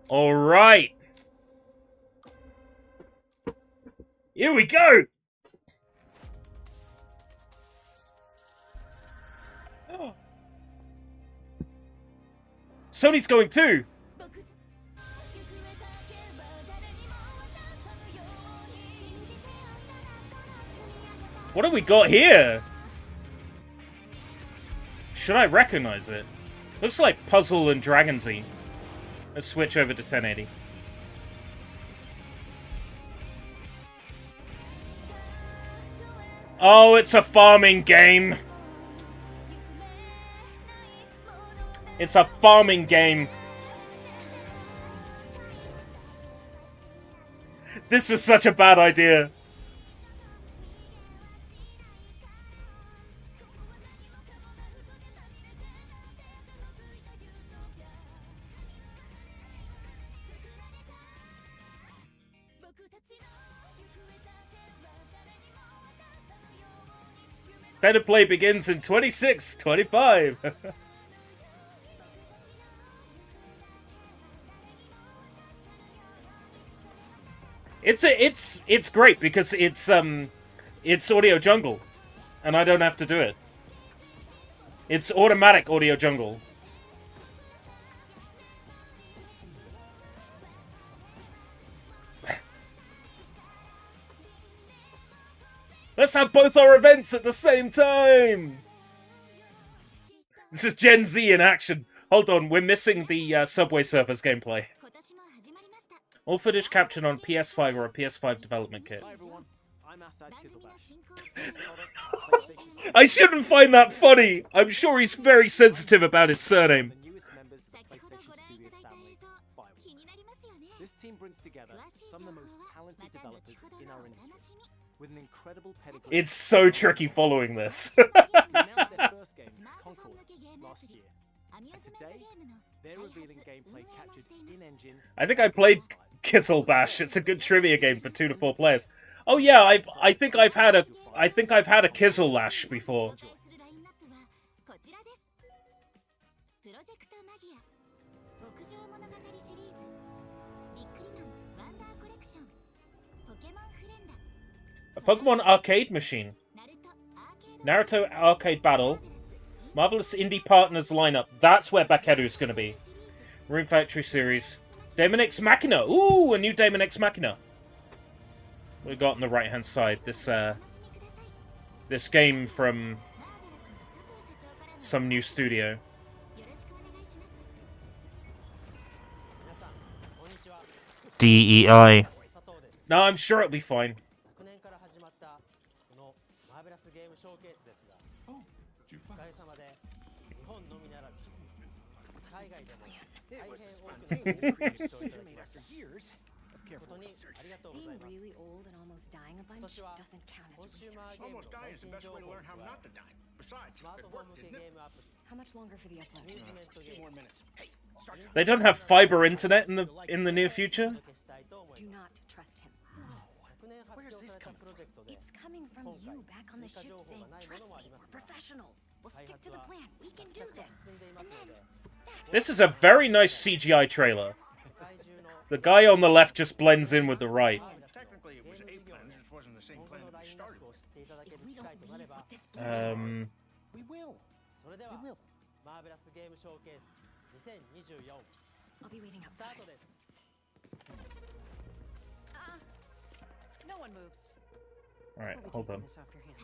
All right. Here we go. Sony's going too. What have we got here? Should I recognize it? Looks like Puzzle and Dragonsy. Let's switch over to 1080. Oh, it's a farming game. It's a farming game. This was such a bad idea. State of play begins in 26, 25. It's great because it's Audio Jungle, and I don't have to do it. It's automatic Audio Jungle. Let's have both our events at the same time! This is Gen Z in action. Hold on, we're missing the Subway Surfers gameplay. All footage captured on PS5 or a PS5 development kit. I shouldn't find that funny! I'm sure he's very sensitive about his surname. This team brings together some of the most talented developers in our industry. With an incredible pedigree. It's so tricky following this. They announced their first game, Concord, last year. And today, they're revealing gameplay captured in-engine. I think I played Kissel Bash. It's a good trivia game for 2 to 4 players. Oh yeah, I think I've had a Kissel Lash before. A Pokemon arcade machine. Naruto arcade battle. Marvelous indie partners lineup. That's where Bakeru's going to be. Rune Factory series. Daemon X Machina. Ooh, a new Daemon X Machina. We got on the right hand side this this game from some new studio. DEI. No, I'm sure it'll be fine. Being really old and almost dying a bunch doesn't count as research. Almost dying is the best way to learn how not to die. Besides, it worked, didn't it? How much longer for the upload? 2 more minutes. Hey, start your... They don't have fiber internet in the near future. Do not trust him. Where's this coming from? It's coming from you back on the ship saying, trust me, we're professionals. We'll stick to the plan. We can do this. And then... This is a very nice CGI trailer. The guy on the left just blends in with the right. Technically, it was a plan. It just wasn't the same plan that we started with. If we don't leave with this plan, We will. We will. I'll be waiting outside. No one moves. Alright, hold on. This off your hands.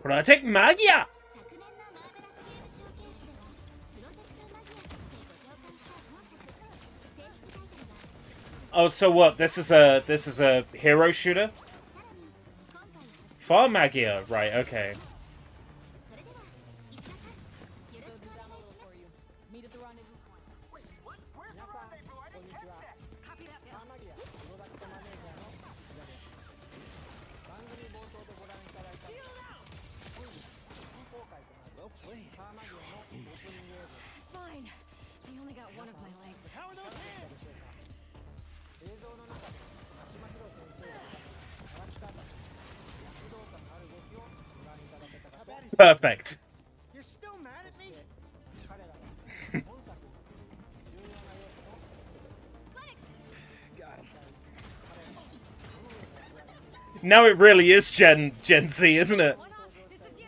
Project Magia! Oh, so what? This is a hero shooter? Far Magia, right, okay. Fine. They only got one of my legs. How are those hands? Perfect. Now it really is Gen Z, isn't it? This is you.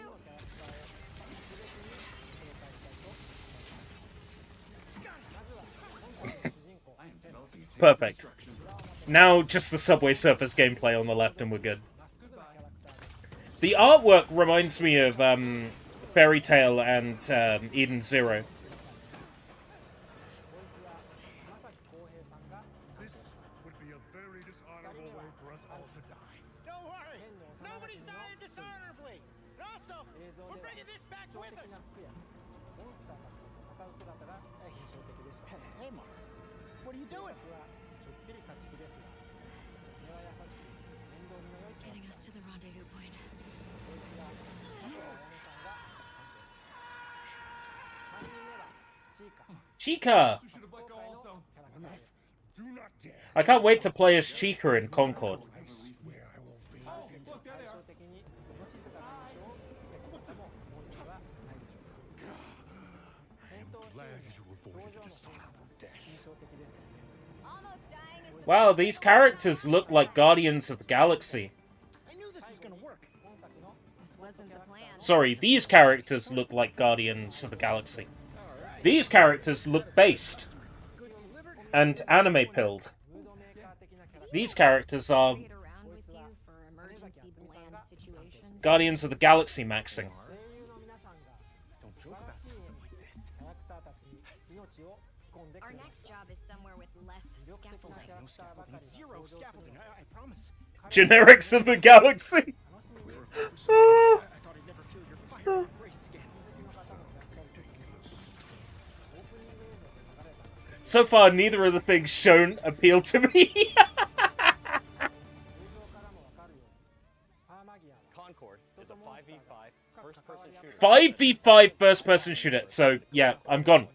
Perfect. Now just the Subway Surfers gameplay on the left and we're good. The artwork reminds me of Fairy Tail and Eden Zero. This would be a very dishonorable way for us all to die. Don't worry. Nobody's dying dishonorably. And also, we're bringing this back with us. Hey, Mark. What are you doing? Getting us to the rendezvous point. Chica! Do not dare. I can't wait to play as Chica in Concord. I swear I won't be losing. I am glad you avoided a dishonorable death. Almost dying is Wow, these characters look like Guardians of the Galaxy. I knew this was gonna work. This wasn't the plan. Sorry, these characters look like Guardians of the Galaxy. These characters look based and anime-pilled. These characters are Carry it around with you for emergency bland situations. Guardians of the Galaxy maxing. Don't joke about something like this. Our next job is somewhere with less scaffolding. No scaffolding. Zero scaffolding. I promise. Generics of the Galaxy. I thought I'd never feel your fire embrace again. So far, neither of the things shown appeal to me. Concord is a 5v5 first-person shooter. 5v5 first-person shooter. So, yeah, I'm gone.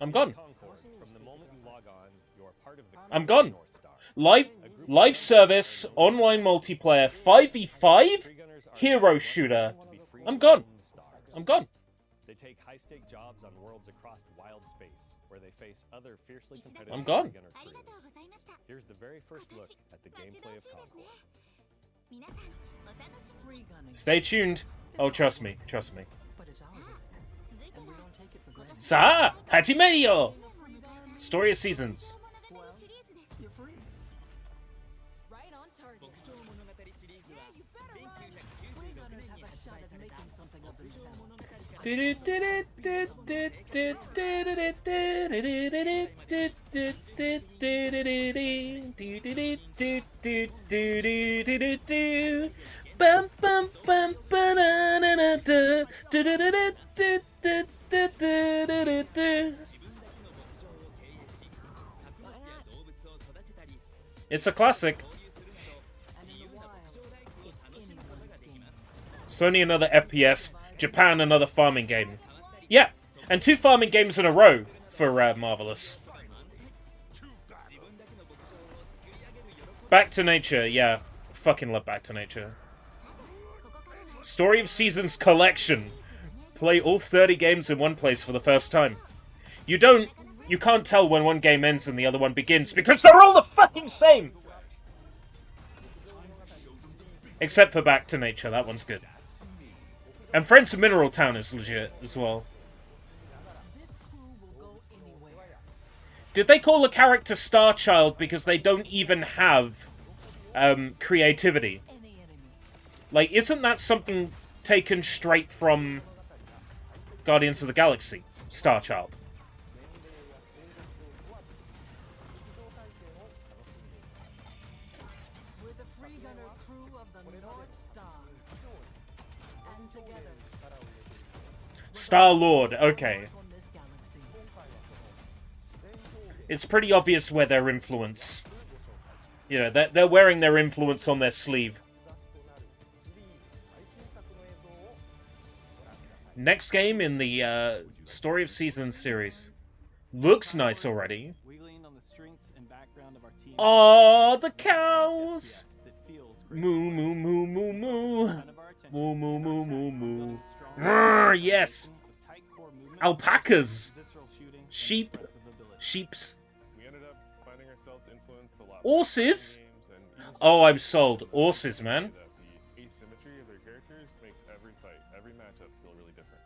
I'm gone. Concord, from the moment you log on, you're part of the I'm gone. North Star. Live service, online multiplayer, 5v5, hero shooter. I'm gone. I'm gone. They take high-stake jobs on worlds across wild space, where they face other fiercely competitive I'm gone. free-gunner crews. Here's the very first look at the gameplay of Concord. Stay tuned. Oh, trust me. Trust me. Sa hajime yo! Story of Seasons. Right on target. Bum bum bum ba-na-na-na-da. Du-du-du-du-du-du-du-du-du. It's a classic. Sony another FPS, Japan another farming game. Yeah, and 2 farming games in a row for Marvelous. Back to Nature, yeah. Fucking love Back to Nature. Story of Seasons Collection. Play all 30 games in one place for the first time. You can't tell when one game ends and the other one begins because they're all the fucking same! Except for Back to Nature, that one's good. And Friends of Mineral Town is legit as well. Did they call the character Star Child because they don't even have creativity? Like, isn't that something taken straight from Guardians of the Galaxy? Star Child. We're the free-gunner crew of the North Star. And together, Star-Lord, okay. on this galaxy. It's pretty obvious where their influence... You know, they're wearing their influence on their sleeve. Next game in the Story of Seasons series. Looks nice already. We lean on the strengths and background of our team. Oh, the cows! That feels great. Moo, moo, moo, moo, moo. None of our attention. Moo, moo, moo, moo, moo. Building strong Rrr, yes! with tight core movement, Alpacas! visceral shooting, and Sheep. expressive ability. Sheeps. We ended up finding ourselves influenced a lot. Horses? Games and even Oh, I'm sold. Horses, man. The asymmetry of their characters makes every fight, every matchup feel really different.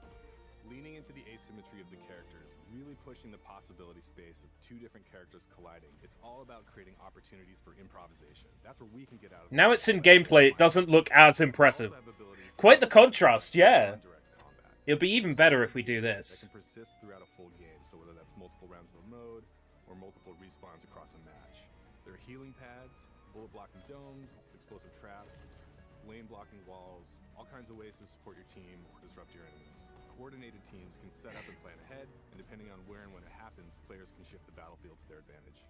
Leaning into the asymmetry of the characters, really pushing the possibility space of two different characters colliding. It's all about creating opportunities for improvisation. That's where we can get out of Now it's in gameplay, it doesn't look as impressive. Quite the contrast, yeah. It'll be even better if we do this. That can persist throughout a full game, so whether that's multiple rounds of a mode or multiple respawns across a match. There are healing pads, bullet blocking domes, explosive traps, lane blocking walls, all kinds of ways to support your team or disrupt your enemies. Coordinated teams can set up and plan ahead, and depending on where and when it happens, players can shift the battlefield to their advantage.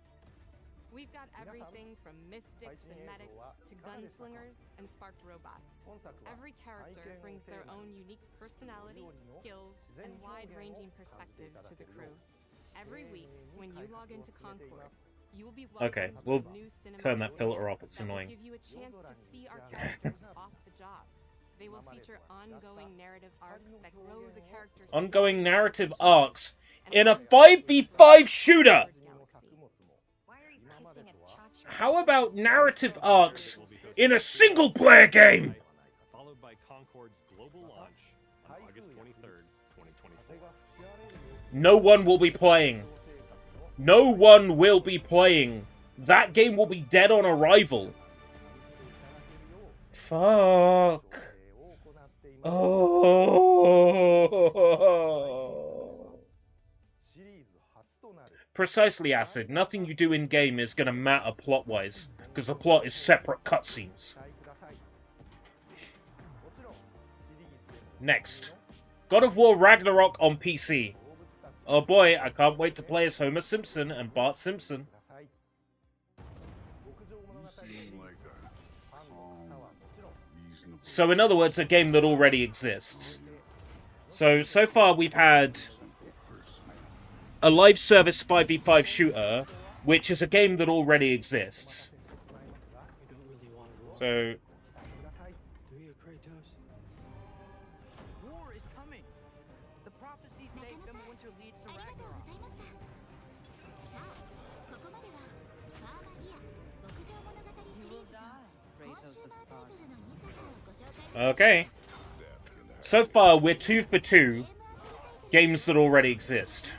We've got everything from mystics and medics to gunslingers and sparked robots. Every character brings their own unique personality, skills, and wide-ranging perspectives to the crew. Every week, when you log into Concourse, you will be Okay, welcomed we'll to new cinema turn that filter off, it's that will annoying. give you a chance to see our characters off the job. They will feature ongoing narrative arcs that grow the characters. Ongoing narrative arcs in a 5v5 shooter! How about narrative arcs in a single-player game? Followed by Concord's global launch on August 23rd, 2024. No one will be playing. No one will be playing. That game will be dead on arrival. Fuck. Oh. Precisely, Acid. Nothing you do in-game is gonna matter plot-wise, because the plot is separate cutscenes. Next. God of War Ragnarok on PC. Oh boy, I can't wait to play as Homer Simpson and Bart Simpson. So in other words, a game that already exists. So far we've had a live service 5v5 shooter, which is a game that already exists. So... War is coming. The prophecies say winter leads to Ragnarok. You will die, Kratos of Sparta. Okay. So far, we're 2 for 2 games that already exist.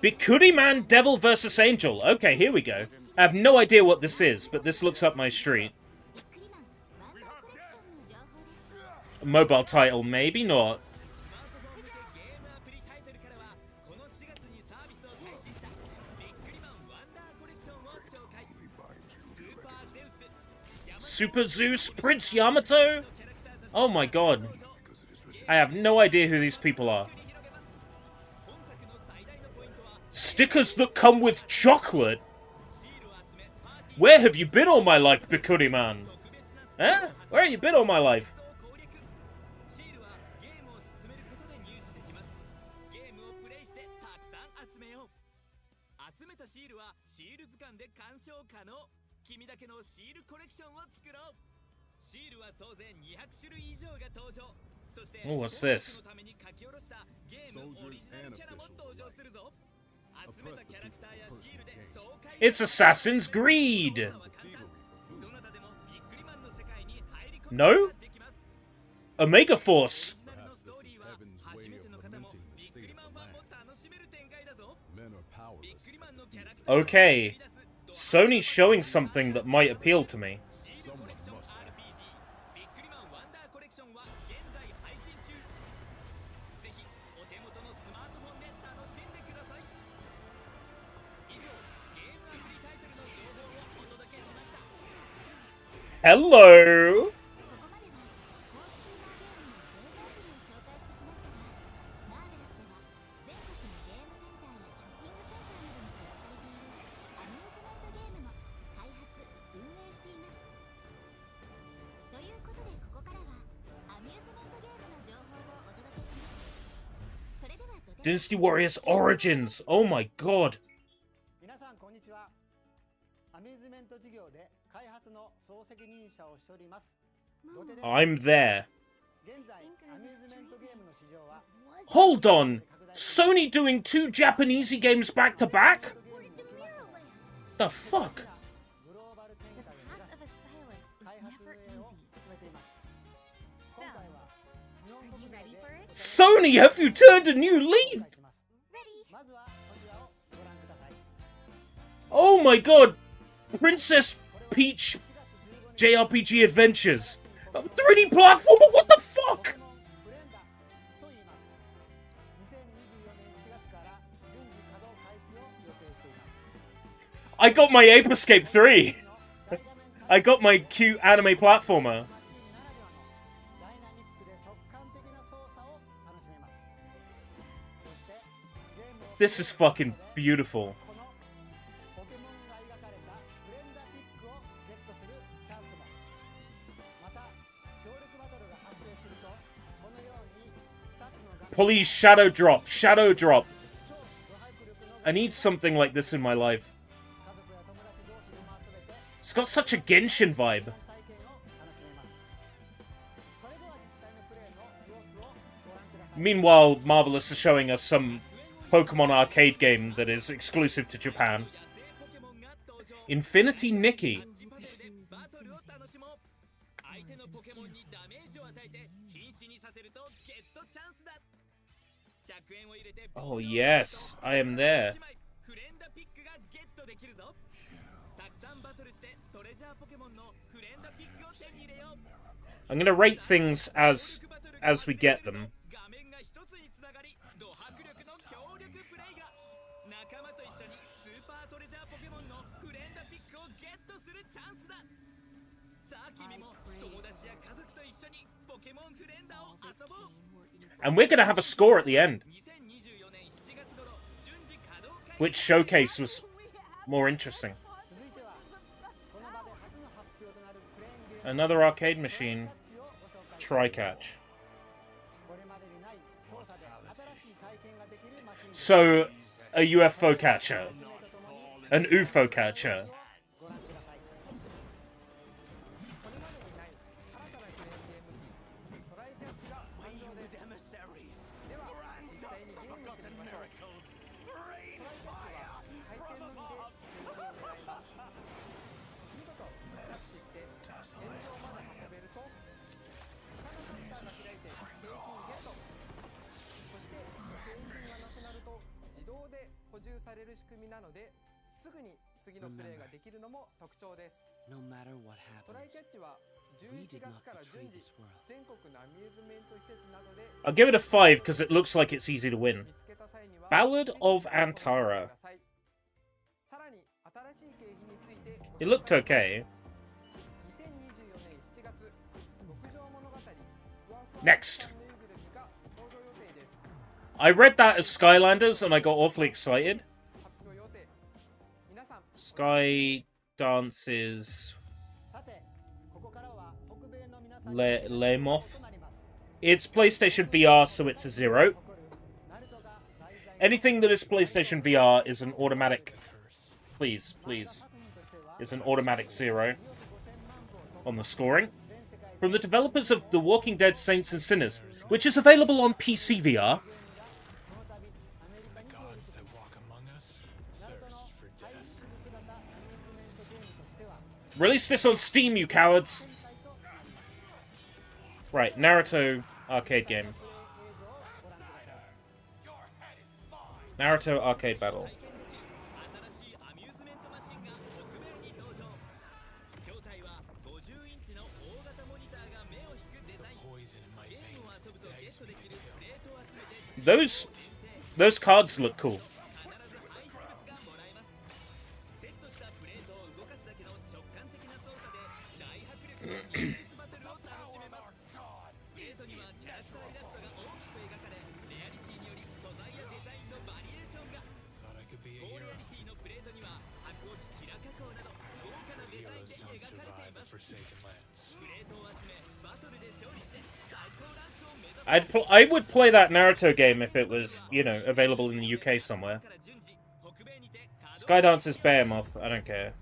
Bikuri Man Devil vs. Angel. Okay, here we go. I have no idea what this is, but this looks up my street. Mobile title, maybe not. Super Zeus, Prince Yamato? Oh my god. I have no idea who these people are. Stickers that come with chocolate? Where have you been all my life, Bikuri Man? Huh? Where have you been all my life? Oh, what's this? It's Assassin's Creed! No? Omega Force! Okay. Sony's showing something that might appeal to me. Hello! Dynasty Warriors Origins! Oh my god! I'm there. Hold on! Sony doing 2 Japanesey games back to back? The fuck? The path of a stylist is never easy. So, are you ready for it? Sony, have you turned a new leaf? Ready? Oh my god! Princess Peach JRPG Adventures. 3D platformer, what the fuck? I got my Ape Escape 3. I got my cute anime platformer. This is fucking beautiful. Please, shadow drop. Shadow drop. I need something like this in my life. It's got such a Genshin vibe. Meanwhile, Marvelous is showing us some Pokemon arcade game that is exclusive to Japan. Infinity Nikki. Oh yes, I am there. I'm gonna rate things as we get them. And we're gonna have a score at the end. Which showcase was more interesting? Another arcade machine. Tri-catch. So, a UFO catcher. An UFO catcher. No matter what happens, we did not betray this world. I'll give it a 5 because it looks like it's easy to win. Ballad of Antara. It looked okay. Next. I read that as Skylanders and I got awfully excited. Sky Dances Lemoth. It's PlayStation VR, so it's a 0. Anything that is PlayStation VR is an automatic... Please, please. Is an automatic 0 on the scoring. From the developers of The Walking Dead Saints and Sinners, which is available on PC VR. Release this on Steam, you cowards! Right, Naruto arcade game. Naruto arcade battle. Those cards look cool. I would play that Naruto game if it was, you know, available in the UK somewhere. Skydance is Behemoth, I don't care.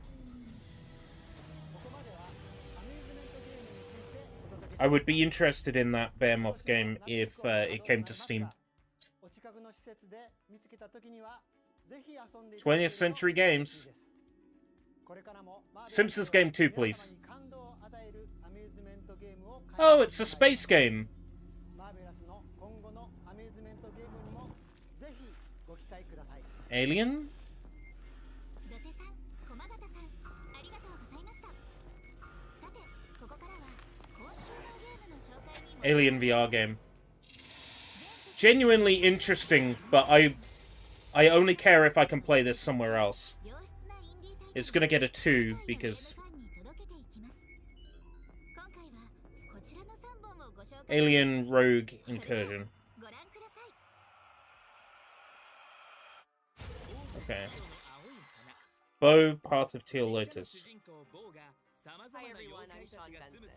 I would be interested in that Behemoth game if it came to Steam. 20th Century Games. Simpsons game 2, please. Oh, it's a space game. Alien? Alien VR game. Genuinely interesting, but I only care if I can play this somewhere else. It's gonna get a 2 because Alien Rogue Incursion. Okay. Bow, Path of Teal Lotus. Hi everyone, I'm Sean Benson.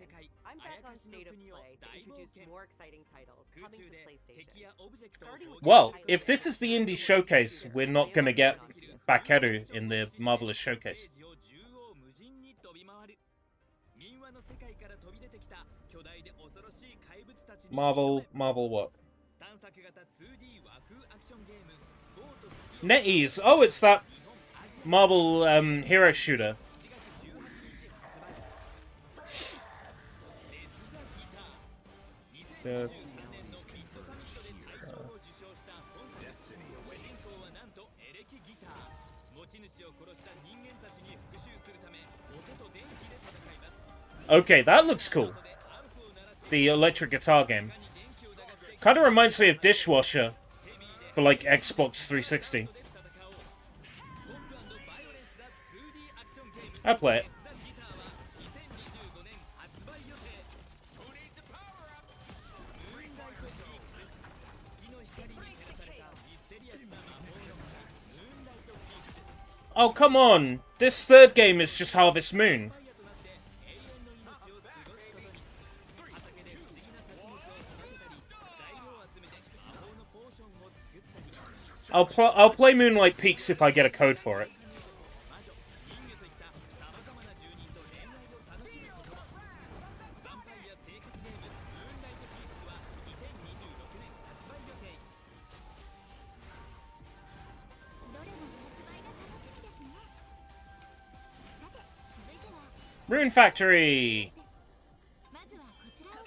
I'm back on State of Play to introduce more exciting titles coming to PlayStation. Starting with Well, if this is the indie showcase, we're not gonna get Bakeru in the Marvelous Showcase. Marvel what? NetEase. Oh, it's that Marvel hero shooter. Okay, that looks cool. The electric guitar game. Kind of reminds me of Dishwasher for like Xbox 360. I'll play it. Oh, come on! This third game is just Harvest Moon. I'll play Moonlight Peaks if I get a code for it. Rune Factory!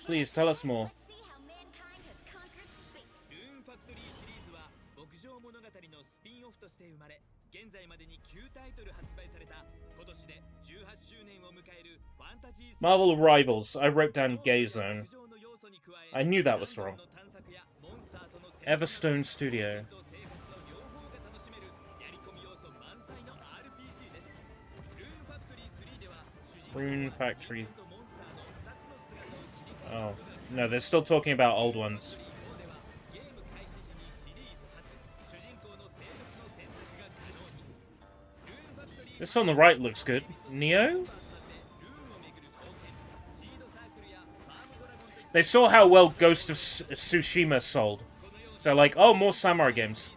Please, tell us more. Marvel Rivals. I wrote down Gay Zone. I knew that was wrong. Everstone Studio. Rune Factory. Oh. No, they're still talking about old ones. This on the right looks good. Neo? They saw how well Ghost of Tsushima sold. So like, oh, more samurai games.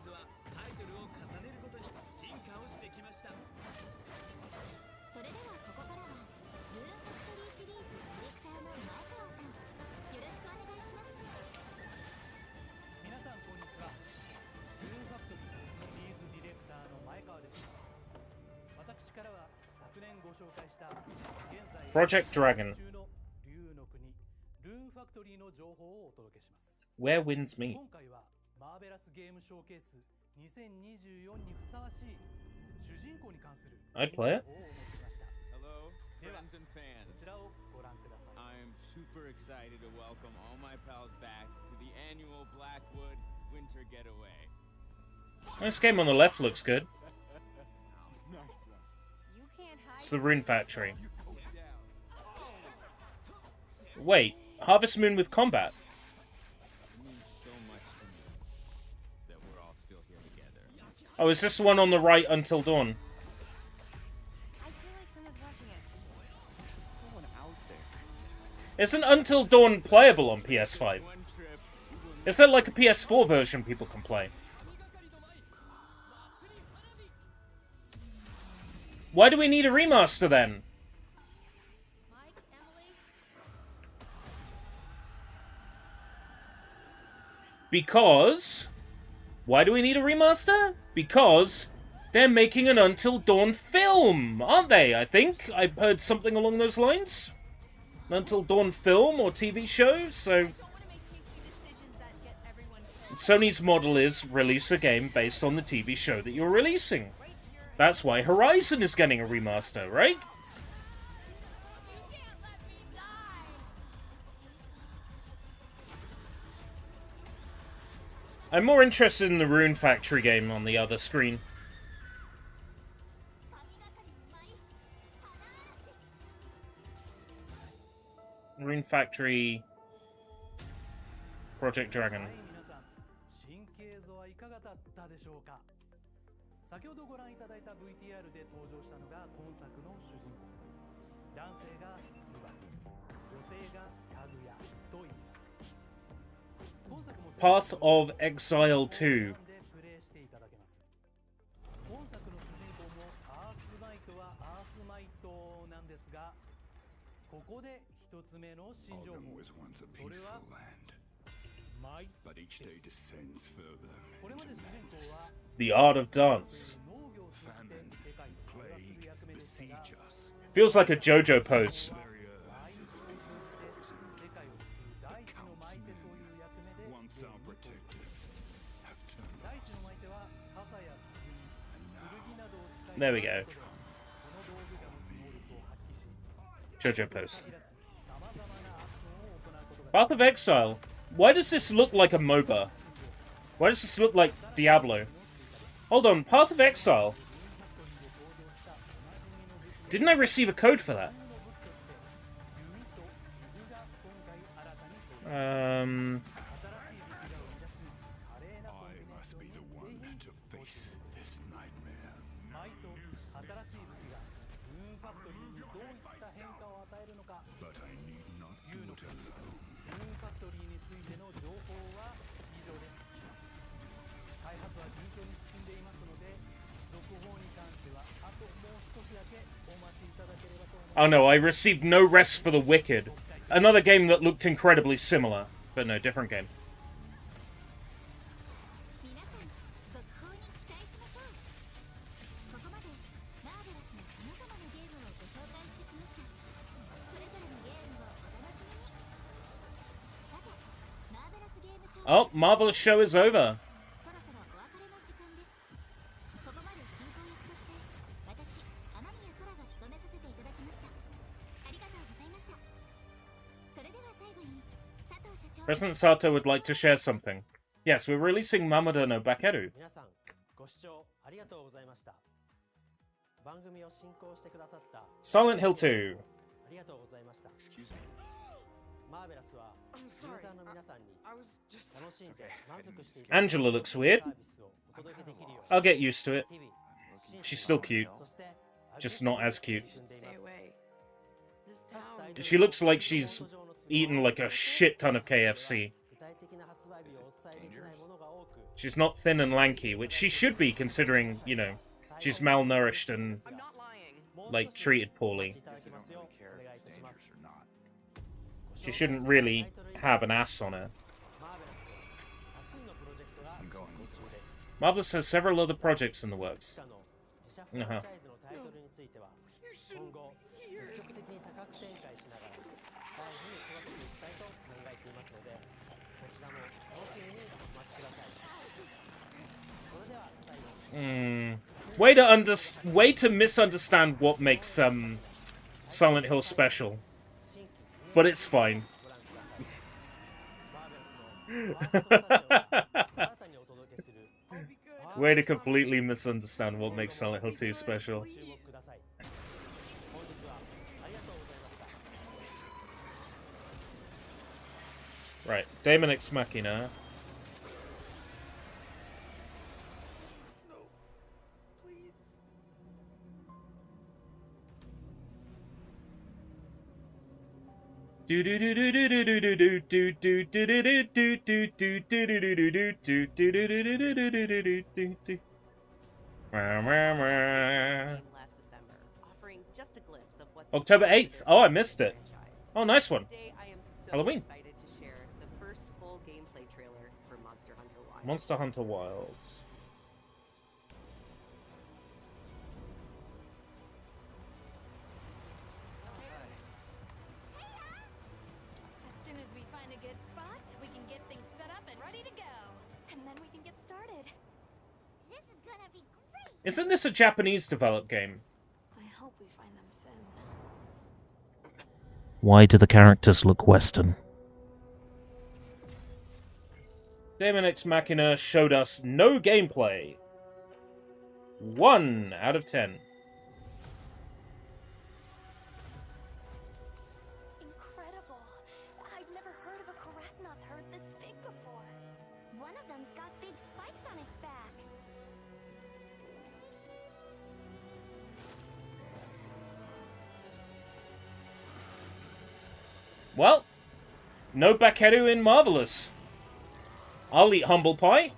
Project Dragon. Where winds meet. I'd play it. Hello, friends and fans. I'm super excited to welcome all my pals back to the annual Blackwood Winter Getaway. This game on the left looks good. It's the Rune Factory. Wait, Harvest Moon with combat? Oh, is this the one on the right, Until Dawn? Isn't Until Dawn playable on PS5? Is there like a PS4 version people can play? Why do we need a remaster then? Because... Why do we need a remaster? Because They're making an Until Dawn film, aren't they? I think I've heard something along those lines. An Until Dawn film or TV show. So Sony's model is release a game based on the TV show that you're releasing. That's why Horizon is getting a remaster, right? I'm more interested in the Rune Factory game on the other screen. Rune Factory Project Dragon. 先ほどご覧いただいた VTR で登場したのが今作の主人公。男性がスバル、女性がカグヤと言います。今作も Path of Exile 2。プレイしていただけます。今作の主人公もアースマイトはアースマイトなんですが、ここで一つ目の新情報。それはマイ。これまで主人公は The Art of Dance. Feels like a JoJo pose. There we go. JoJo pose. Path of Exile. Why does this look like a MOBA? Why does this look like Diablo? Hold on, Path of Exile. Didn't I receive a code for that? I must be the one to face this nightmare. But I need not do it alone. についての情報は以上です。開発は順調に進んでいますので、続報に関してはあともう少しだけお待ちいただければと思います。Oh no, I received no rest for the wicked. Another game that looked incredibly similar, but no, different game. Oh, Marvelous show is over. President Sato would like to share something. Yes, we're releasing Mamoru no Bakeru. Silent Hill 2. Excuse me. I'm sorry. I was just... Angela looks weird. I'll get used to it. She's still cute. Just not as cute. Stay away. This town... She looks like she's eaten like a shit ton of KFC. She's not thin and lanky, which she should be considering, you know, she's malnourished and, like, treated poorly. She shouldn't really have an ass on her. Marvelous has several other projects in the works. Uh-huh. Way to misunderstand what makes Silent Hill special. But it's fine. Way to completely misunderstand what makes Silent Hill 2 special. Right, Daemon Ex Machina. October 8th. Oh, I missed it. Oh, nice one. Halloween. Monster Hunter Wilds. started. This is gonna be great. Isn't this a Japanese-developed game? I hope we find them soon. Why do the characters look Western? Daemon X Machina showed us no gameplay. 1 out of 10. Incredible. I've never heard of a Karatnoth herd this big before. One of them's got big spikes on its back. Well, no Bakeru in Marvelous. I'll eat humble pie.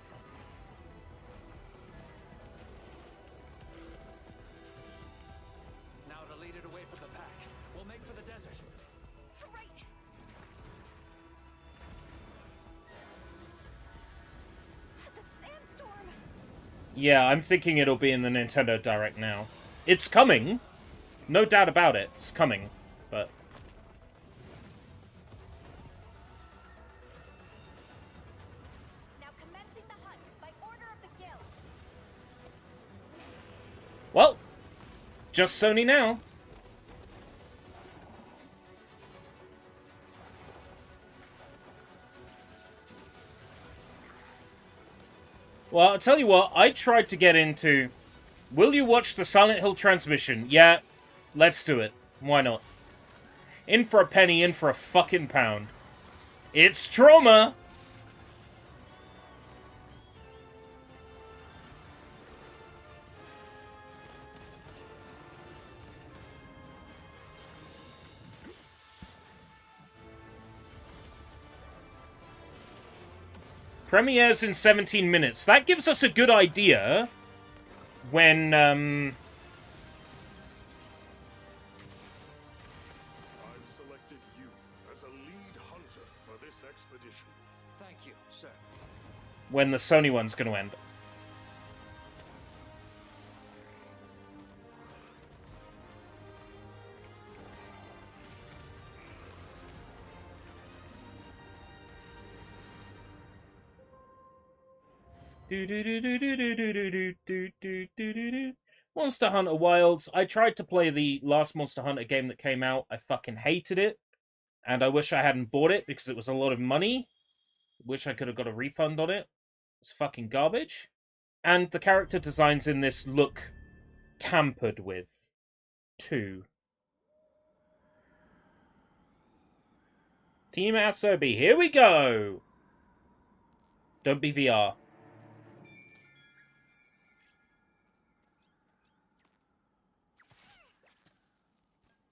Now to lead it away from the pack. We'll make for the desert. Right. The sandstorm. Yeah, I'm thinking it'll be in the Nintendo Direct now. It's coming. No doubt about it. It's coming. But... Now commencing the hunt by order of the guild. well, just Sony now. Well, I'll tell you what, I tried to get into... Will you watch the Silent Hill transmission? Yeah, let's do it. Why not? In for a penny, in for a fucking pound. It's trauma! Premieres in 17 minutes. That gives us a good idea when, I've selected you as a lead hunter for this expedition. Thank you, sir. when the Sony one's going to end. Monster Hunter Wilds. I tried to play the last Monster Hunter game that came out. I fucking hated it. And I wish I hadn't bought it because it was a lot of money. Wish I could have got a refund on it. It's fucking garbage. And the character designs in this look tampered with, too. Team Asobi, here we go! Don't be VR.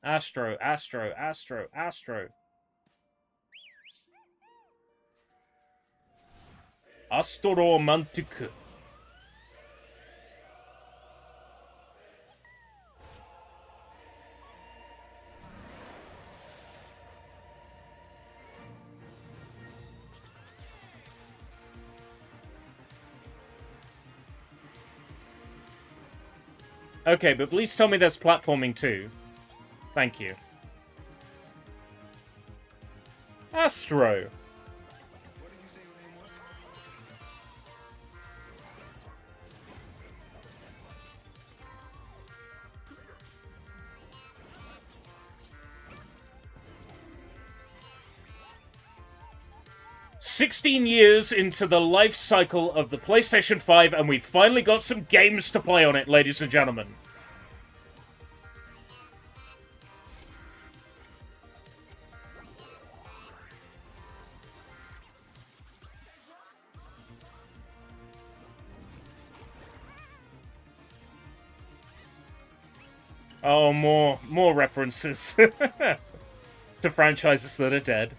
Astro, Astro, Astro, Astro. Astro Mantic. Okay, but please tell me there's platforming too. Thank you. Astro. What did you say your name was? "16 years into the life cycle of the PlayStation 5, and we've finally got some games to play on it, ladies and gentlemen. Oh, more references to franchises that are dead.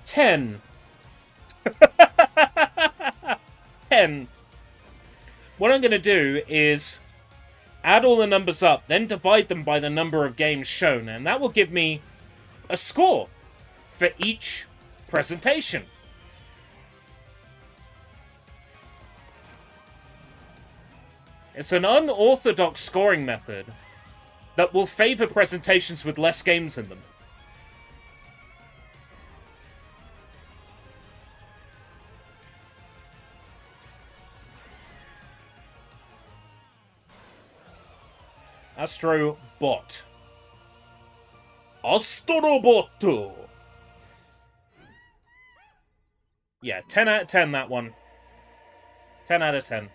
Ten. 10. What I'm going to do is add all the numbers up, then divide them by the number of games shown, and that will give me a score for each presentation. It's an unorthodox scoring method that will favor presentations with less games in them. Astrobot. Astrobot! Yeah, 10 out of 10, that one. 10 out of 10.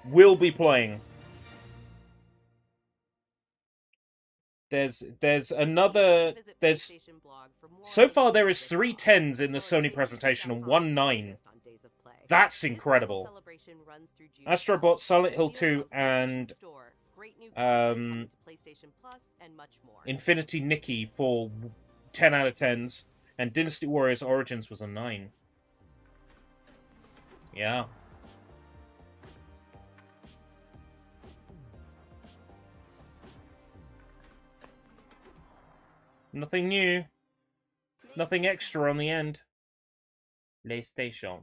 Will be playing. There's another... So far, there is 3 10s in the Sony presentation and 1 9. That's incredible. Astrobot, Silent Hill 2, and... Infinity Nikki for 10 out of 10s. And Dynasty Warriors Origins was a 9. Yeah. Nothing new. Nothing extra on the end. PlayStation.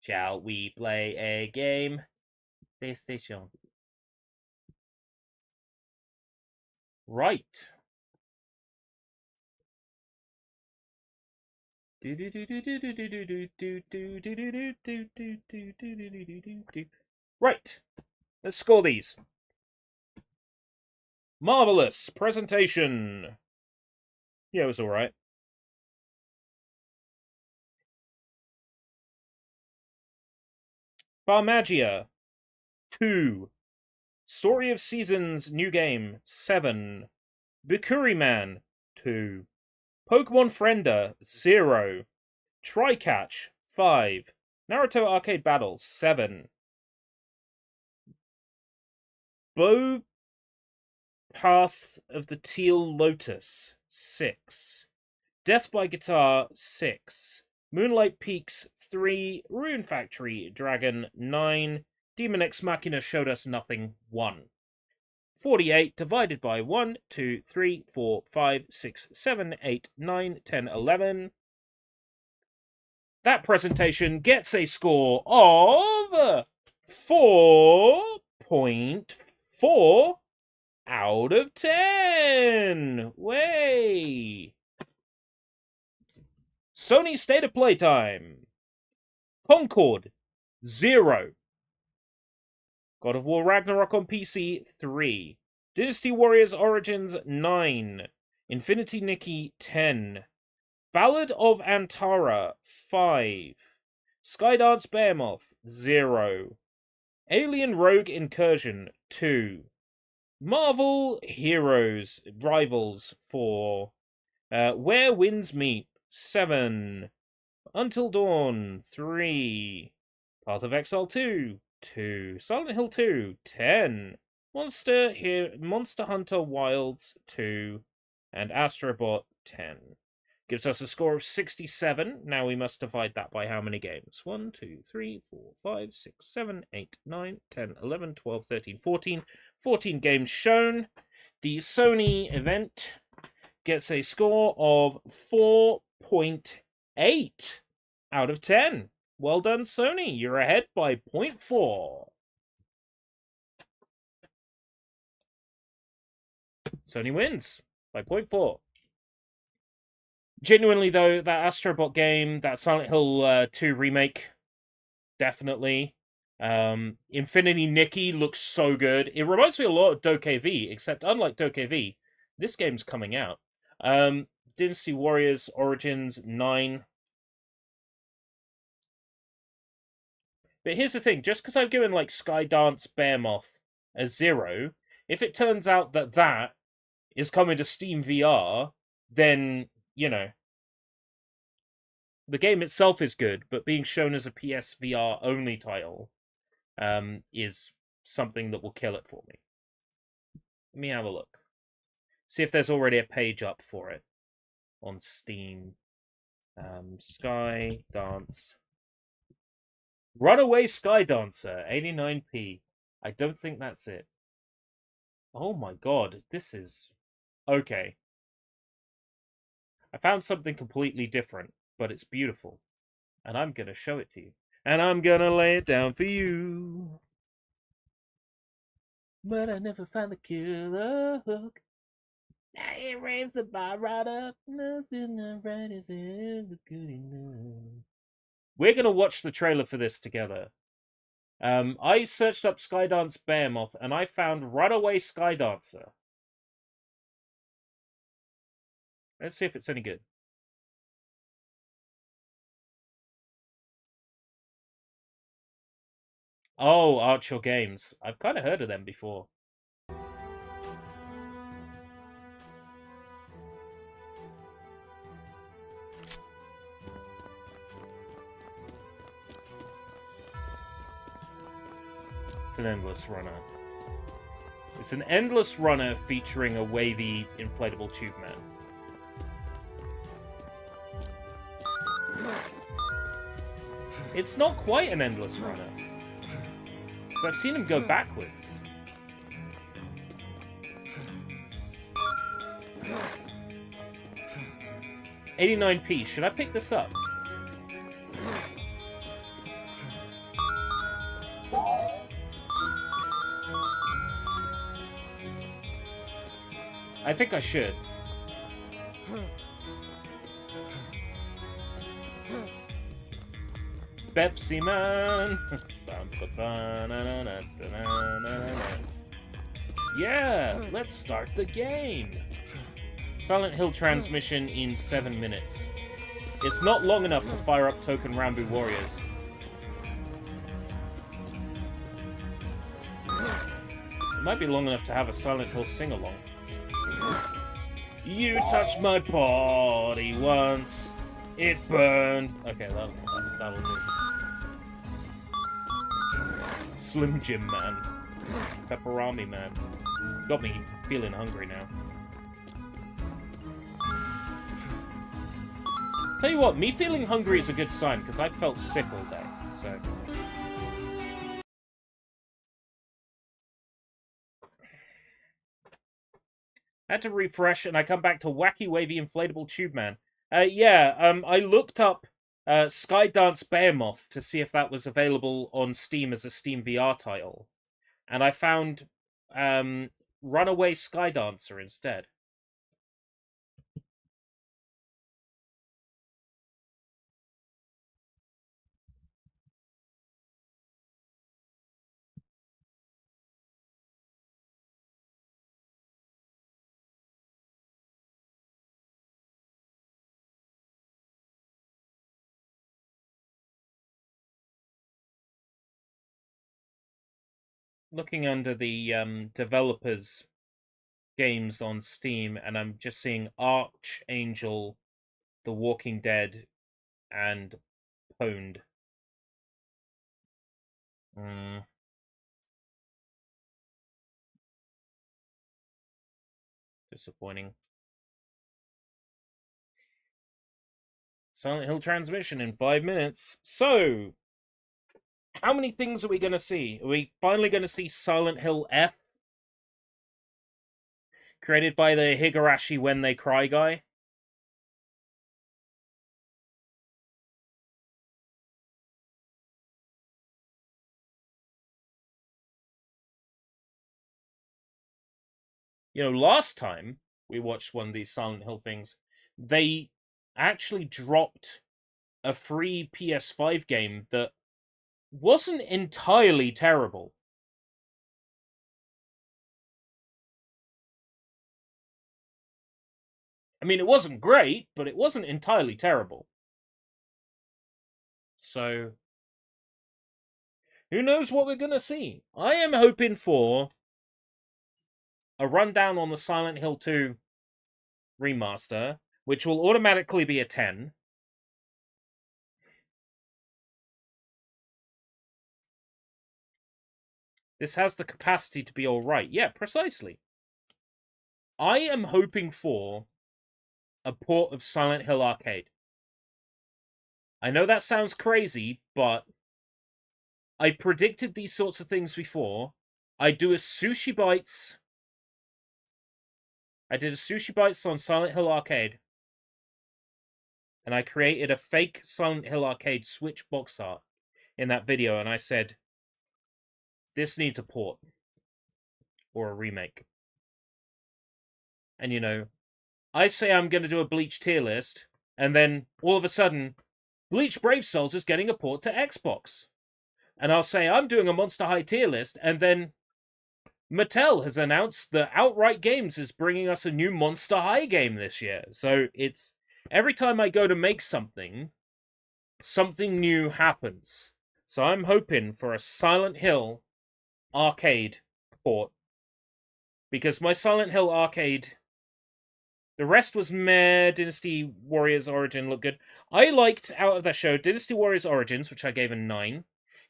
Shall we play a game? PlayStation. Right. Right. Let's score these. Marvelous presentation. Yeah, it was alright. Barmagia 2. Story of Seasons new game 7. Bikuri Man 2. Pokemon Friender 0. Tri-Catch 5. Naruto Arcade Battle 7. Bow Path of the Teal Lotus 6. Death by Guitar 6. Moonlight Peaks 3. Rune Factory Dragon 9. Demon X Machina Showed Us Nothing 1. 48 divided by 1, 2, 3, 4, 5, 6, 7, 8, 9, 10, 11. That presentation gets a score of 4.4 out of 10. Way. Sony State of Playtime. Concord 0. God of War Ragnarok on PC 3. Dynasty Warriors Origins 9. Infinity Nikki 10. Ballad of Antara 5. Skydance Behemoth 0. Alien Rogue Incursion 2. Marvel Heroes Rivals 4. Where Winds Meet 7. Until Dawn 3. Path of Exile 2. 2. Silent Hill 2 10. Monster Hunter Wilds 2. And Astrobot 10. Gives us a score of 67. Now we must divide that by how many games? 1, 2, 3, 4, 5, 6, 7, 8, 9, 10, 11, 12, 13, 14. 14 games shown. The Sony event gets a score of 4.8 out of 10. Well done, Sony. You're ahead by 0.4. Sony wins by 0.4. Genuinely, though, that Astrobot game, that Silent Hill 2 remake, definitely. Infinity Nikki looks so good. It reminds me a lot of DokeV, except unlike DokeV, this game's coming out. Dynasty Warriors Origins 9. But here's the thing, just because I've given, like, Skydance Behemoth a 0, if it turns out that that is coming to Steam VR, then, you know, the game itself is good, but being shown as a PSVR only title is something that will kill it for me. Let me have a look. See if there's already a page up for it on Steam. Skydance. Runaway Skydancer, 89p. I don't think that's it. Oh my god, this is... Okay. I found something completely different, but it's beautiful. And I'm gonna show it to you. And I'm gonna lay it down for you. But I never found the killer hook. Now it raised the bar right up. Nothing I write is ever good enough. We're gonna watch the trailer for this together. I searched up Skydance Behemoth and I found Runaway Skydancer. Let's see if it's any good. Oh, Archer Games. I've kind of heard of them before. It's an endless runner. It's an endless runner featuring a wavy inflatable tube man. It's not quite an endless runner. Because I've seen him go backwards. $89p. Should I pick this up? I think I should. Pepsi Man. Yeah, let's start the game. Silent Hill transmission in 7 minutes. It's not long enough to fire up Token Rambu Warriors. It might be long enough to have a Silent Hill sing-along. You touched my body once. It burned. Okay, that'll do. Slim Jim Man. Pepperami Man. Got me feeling hungry now. Tell you what, me feeling hungry is a good sign, because I felt sick all day, so... I had to refresh, and I come back to Wacky Wavy Inflatable Tube Man. I looked up Skydance Behemoth to see if that was available on Steam as a Steam VR title. And I found Runaway Skydancer instead. Looking under the developers' games on Steam, and I'm just seeing Archangel, The Walking Dead, and Pwned. Disappointing. Silent Hill transmission in 5 minutes. So, how many things are we going to see? Are we finally going to see Silent Hill F? Created by the Higurashi When They Cry guy? You know, last time we watched one of these Silent Hill things, they actually dropped a free PS5 game that wasn't entirely terrible. I mean, it wasn't great, but it wasn't entirely terrible. So, who knows what we're going to see? I am hoping for a rundown on the Silent Hill 2 remaster, which will automatically be a 10. This has the capacity to be alright. Yeah, precisely. I am hoping for a port of Silent Hill Arcade. I know that sounds crazy, but I've predicted these sorts of things before. I did a Sushi Bites on Silent Hill Arcade. and I created a fake Silent Hill Arcade Switch box art in that video, and I said, this needs a port or a remake. And, you know, I say I'm going to do a Bleach tier list, and then all of a sudden, Bleach Brave Souls is getting a port to Xbox. And I'll say I'm doing a Monster High tier list, and then Mattel has announced that Outright Games is bringing us a new Monster High game this year. So it's every time I go to make something, something new happens. So I'm hoping for a Silent Hill Arcade port. Because my Silent Hill Arcade, the rest was meh. Dynasty Warriors Origin looked good. I liked, out of that show, Dynasty Warriors Origins, which I gave a 9.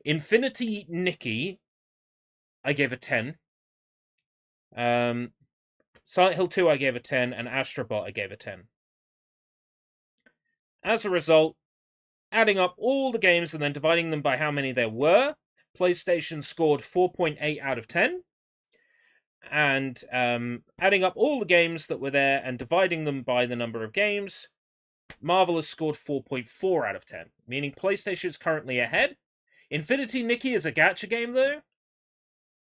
Infinity Nikki, I gave a 10. Silent Hill 2, I gave a 10. And Astrobot, I gave a 10. As a result, adding up all the games and then dividing them by how many there were, PlayStation scored 4.8 out of 10. And adding up all the games that were there and dividing them by the number of games, Marvel has scored 4.4 out of 10, meaning PlayStation is currently ahead. Infinity Nikki is a gacha game, though.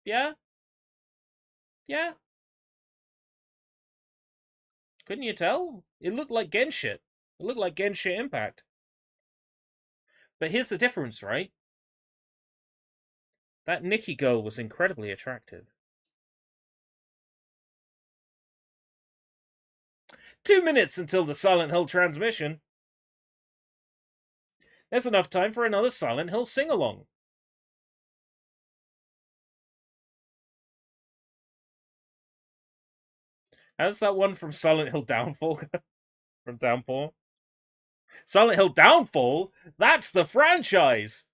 Yeah? Yeah? Couldn't you tell? It looked like Genshin. It looked like Genshin Impact. But here's the difference, right? That Nikki girl was incredibly attractive. 2 minutes until the Silent Hill transmission. There's enough time for another Silent Hill sing-along. How's that one from Silent Hill Downfall? From Downpour? Silent Hill Downfall? That's the franchise!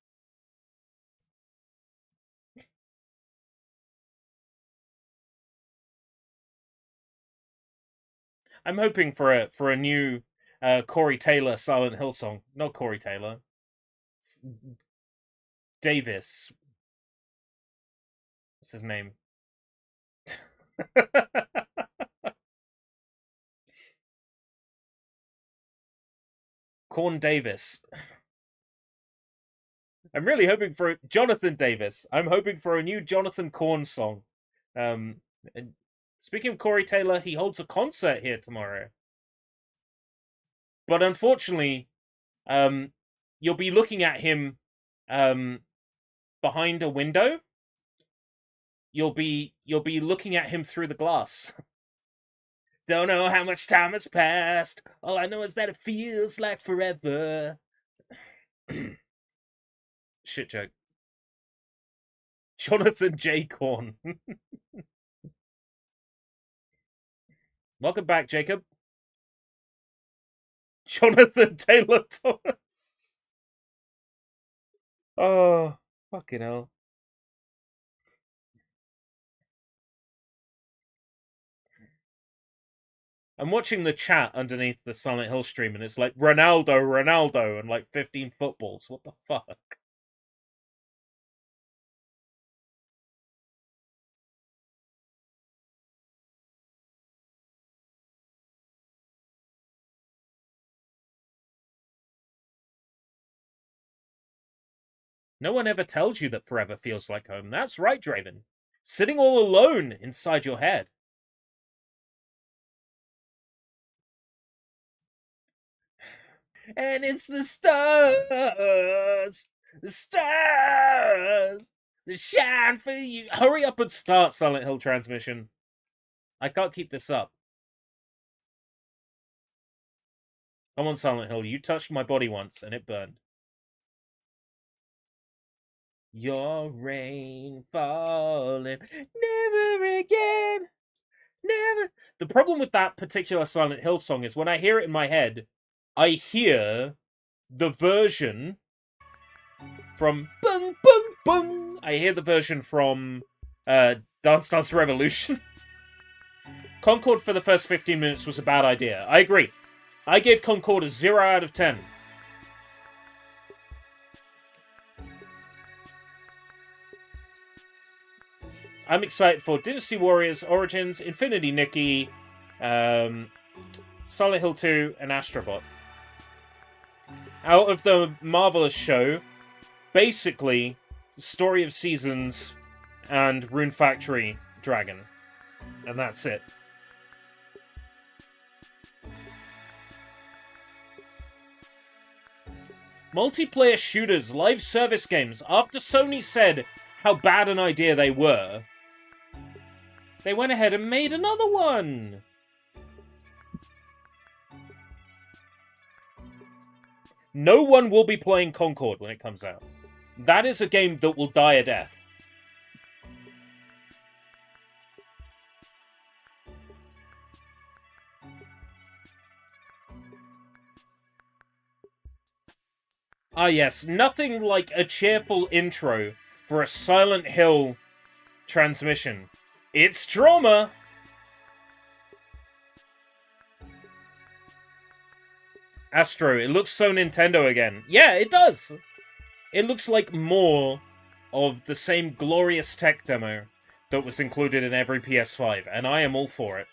I'm hoping for a new Corey Taylor Silent Hill song. Not Corey Taylor. Davis. What's his name? Corn Davis. I'm really hoping for Jonathan Davis. I'm hoping for a new Jonathan Corn song. And speaking of Corey Taylor, he holds a concert here tomorrow. But unfortunately, you'll be looking at him behind a window. You'll be looking at him through the glass. Don't know how much time has passed. All I know is that it feels like forever. Shit joke. Jonathan J. Corn. Welcome back, Jacob. Jonathan Taylor Thomas. Oh, fucking hell. I'm watching the chat underneath the Silent Hill stream, and it's like, Ronaldo, and like 15 footballs. What the fuck? No one ever tells you that forever feels like home. That's right, Draven. Sitting all alone inside your head. And it's the stars that shine for you. Hurry up and start Silent Hill transmission. I can't keep this up. Come on, Silent Hill. You touched my body once and it burned. Your rain falling, never again, never. The problem with that particular Silent Hill song is when I hear it in my head, I hear the version from Bung Bung Bung. I hear the version from Dance Dance Revolution. Concord for the first 15 minutes was a bad idea. I agree. I gave Concord a 0 out of 10. I'm excited for Dynasty Warriors Origins, Infinity Nikki, Silent Hill 2, and Astrobot. out of the Marvelous show, basically, Story of Seasons and Rune Factory Dragon. And that's it. Multiplayer shooters, live service games. After Sony said how bad an idea they were, they went ahead and made another one. No one will be playing Concord when it comes out. That is a game that will die a death. Ah yes, nothing like a cheerful intro for a Silent Hill transmission. It's trauma! Astro, it looks so Nintendo again. Yeah, it does! It looks like more of the same glorious tech demo that was included in every PS5, and I am all for it.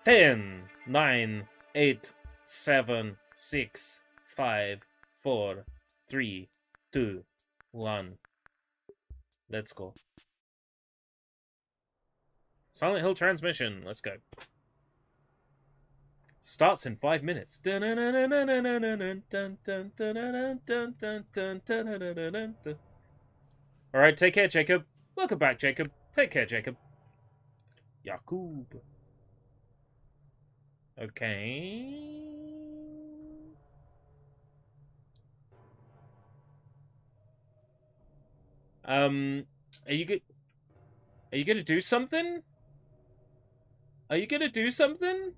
Ten, 9, 8, 7, 6, 5, 4, 3, 2, 1. Let's go. Silent Hill transmission. Let's go. Starts in 5 minutes. Alright, take care, Jacob. Welcome back, Jacob. Take care, Jacob. Yakub. Okay. Are you good? Are you gonna do something? Are you gonna do something?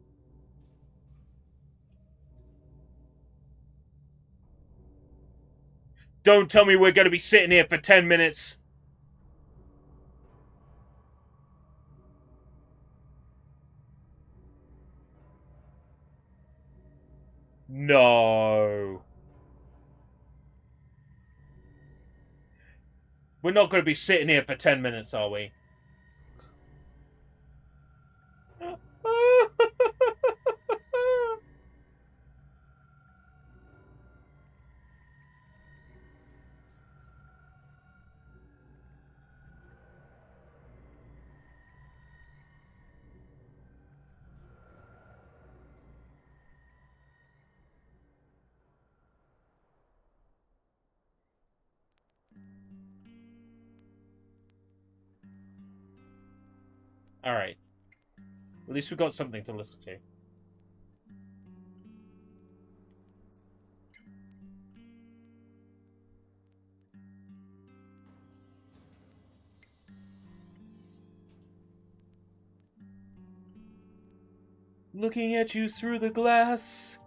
Don't tell me we're gonna be sitting here for 10 minutes. No. We're not going to be sitting here for 10 minutes, are we? Alright. At least we've got something to listen to. Looking at you through the glass,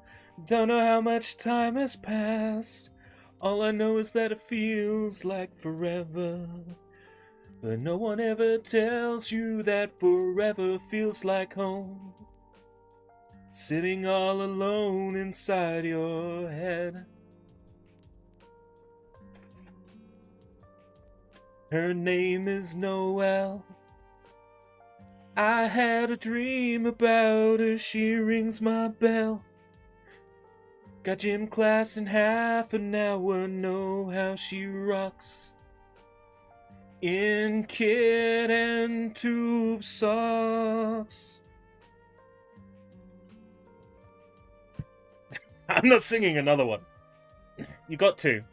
don't know how much time has passed. All I know is that it feels like forever. But no one ever tells you that forever feels like home. Sitting all alone inside your head. Her name is Noelle. I had a dream about her, she rings my bell. Got gym class in half an hour, know how she rocks. In kid and tube socks. I'm not singing another one. You got to.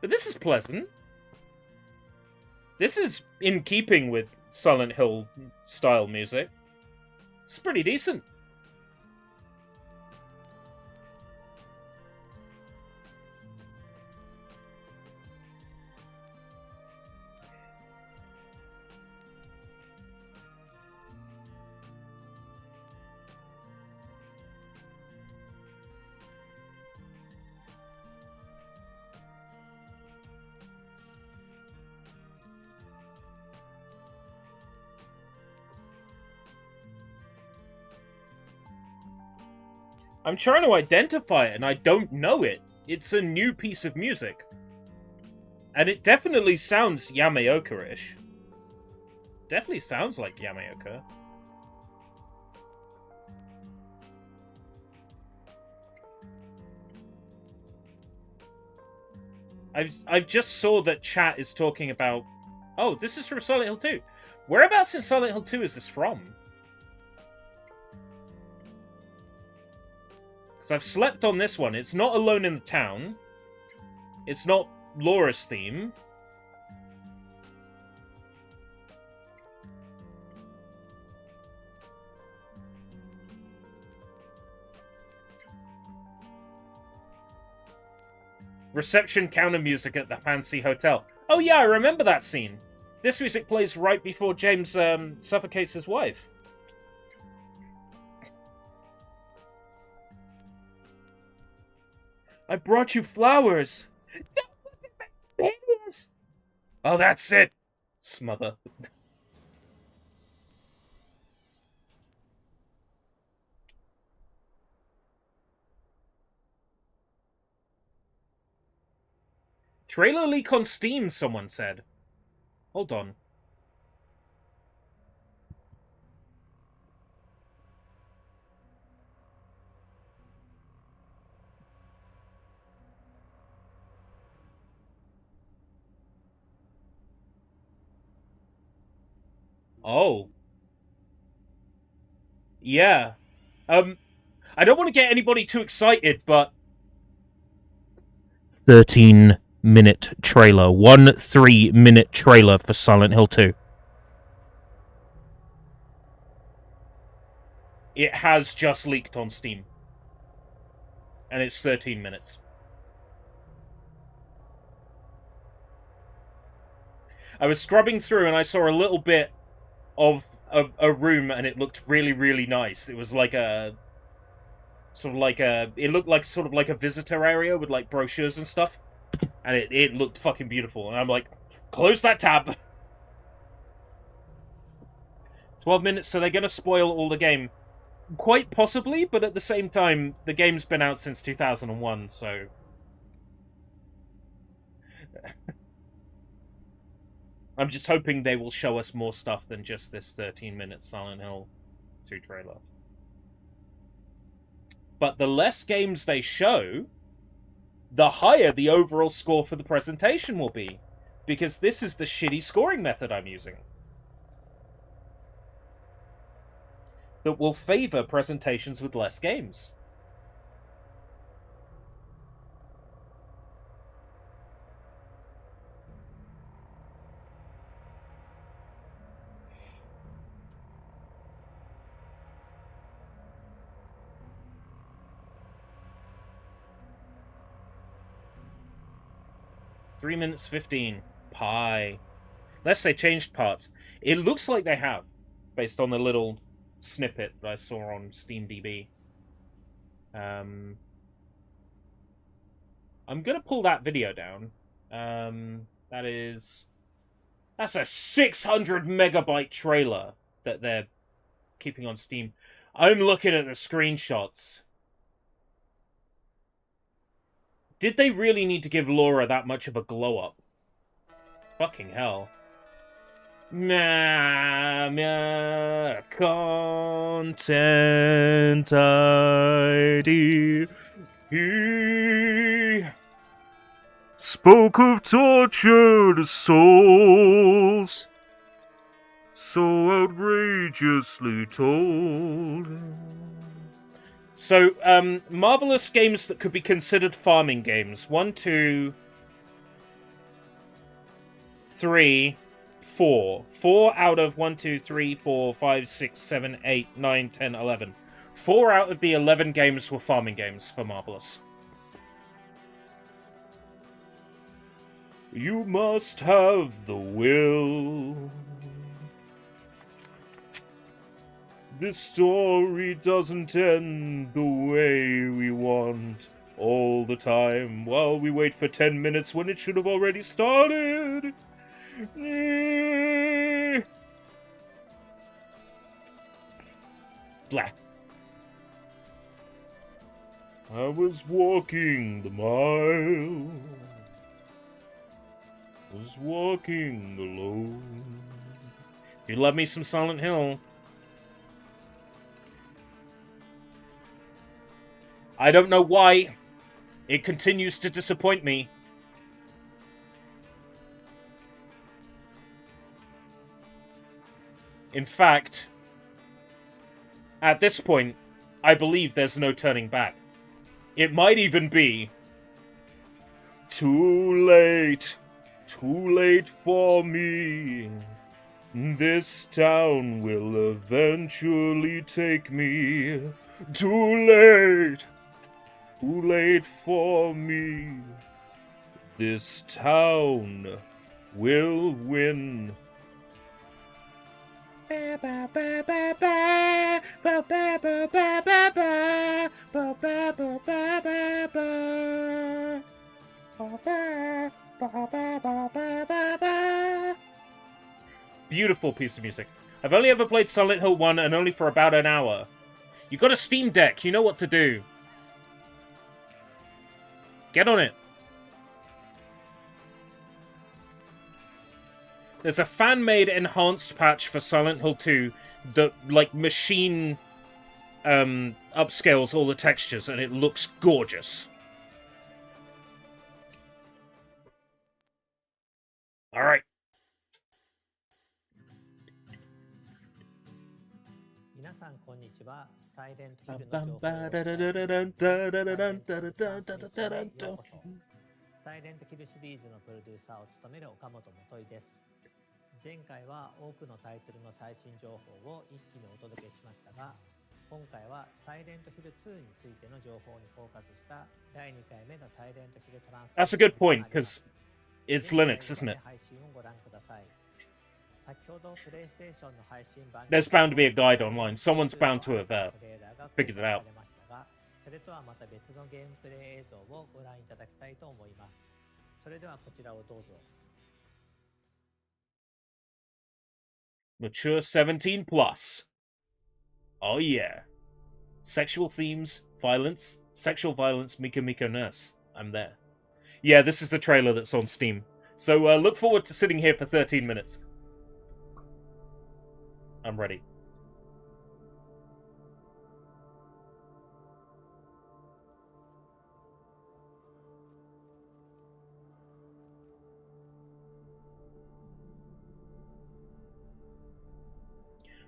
But this is pleasant. This is in keeping with Silent Hill style music. It's pretty decent. I'm trying to identify it, and I don't know it. it's a new piece of music. And it definitely sounds Yamaoka-ish. Definitely sounds like Yamaoka. I've just saw that chat is talking about... Oh, this is from Silent Hill 2. Whereabouts in Silent Hill 2 is this from? Because I've slept on this one. It's not Alone in the Town. It's not Laura's theme. Reception counter music at the fancy hotel. Oh yeah, I remember that scene. This music plays right before James suffocates his wife. I brought you flowers. Oh, that's it. Smother. Trailer leak on Steam, someone said. Hold on. Oh. Yeah. I don't want to get anybody too excited, but 13-minute trailer. 3-minute trailer for Silent Hill 2. It has just leaked on Steam. And it's 13 minutes. I was scrubbing through and I saw a little bit of a room and it looked really, really nice. It was like a... It looked like sort of like a visitor area with like brochures and stuff. And it looked fucking beautiful. And I'm like, close that tab. 12 minutes, so they're going to spoil all the game. Quite possibly, but at the same time, the game's been out since 2001, so... I'm just hoping they will show us more stuff than just this 13-minute Silent Hill 2 trailer. But the less games they show, the higher the overall score for the presentation will be. Because this is the shitty scoring method I'm using. That will favor presentations with less games. Three minutes 15. Pie. Unless they changed parts. It looks like they have, based on the little snippet that I saw on SteamDB. I'm gonna pull that video down. That's a 600 megabyte trailer that they're keeping on Steam. I'm looking at the screenshots. Did they really need to give Laura that much of a glow-up? Fucking hell. Content ID. He spoke of tortured souls, so outrageously told. So, marvelous games that could be considered farming games. 1, 2, 3, 4. 4 out of 1, 2, 3, 4, 5, 6, 7, 8, 9, 10, 11. 4 out of the 11 games were farming games for Marvelous. You must have the will. This story doesn't end the way we want all the time while we wait for 10 minutes when it should have already started. Blah. I was walking the mile. Was walking alone. You love me some Silent Hill. I don't know why. It continues to disappoint me. In fact, at this point, I believe there's no turning back. It might even be too late. Too late for me. This town will eventually take me. Too late. Too late for me. This town will win. Beautiful piece of music. I've only ever played Silent Hill 1 and only for about an hour. You got a Steam Deck, you know what to do. Get on it. There's a fan-made enhanced patch for Silent Hill 2 that, like, machine upscales all the textures, and it looks gorgeous. Alright. 皆さんこんにちは。サイレントヒルの情報をお伝えするサイレントヒルシリーズのプロデューサーを務める岡本元井です。前回は多くのタイトルの最新情報を一気にお届けしましたが、今回はサイレントヒル2についての情報にフォーカスした第2回目のサイレントヒルトランス。 That's a good point, because it's Linux, isn't it? There's bound to be a guide online. Someone's bound to have figured it out. それとはまた別のゲームプレイ映像をご覧いただきたいと思います。それではこちらをどうぞ。Mature 17 plus. Oh yeah. Sexual themes, violence, sexual violence, Mika Mika Nurse. I'm there. Yeah, this is the trailer that's on Steam. So look forward to sitting here for 13 minutes. I'm ready.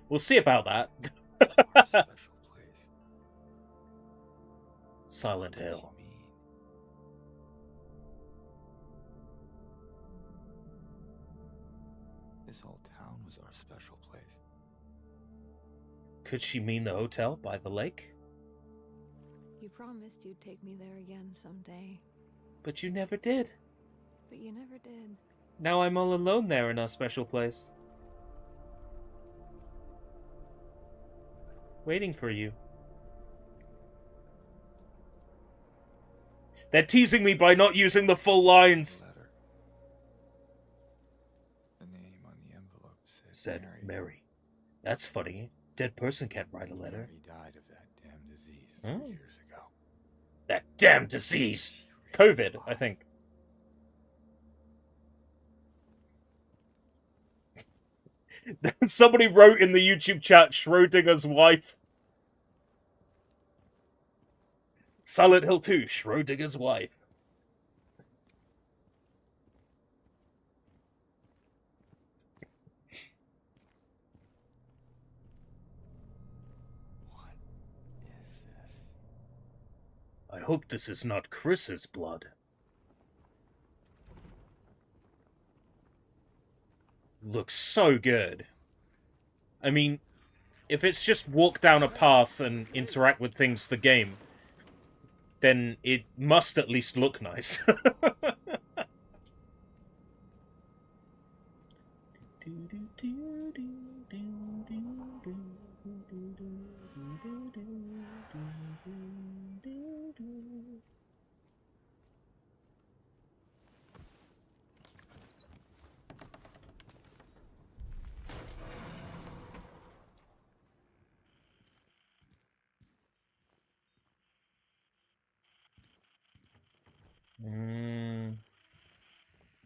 We'll see about that. Silent Hill. This whole town was our special place. Could she mean the hotel by the lake? You promised you'd take me there again someday. But you never did. But you never did. Now I'm all alone there in our special place. Waiting for you. They're teasing me by not using the full lines. The name on the envelope said Mary. That's funny. Dead person can't write a letter. Mary died of that damn disease 3 years ago. That damn disease! COVID, I think. Somebody wrote in the YouTube chat, Schrodinger's wife. Silent Hill 2, Schrodinger's wife. What is this? I hope this is not Chris's blood. Looks so good. I mean, if it's just walk down a path and interact with things the game, then it must at least look nice.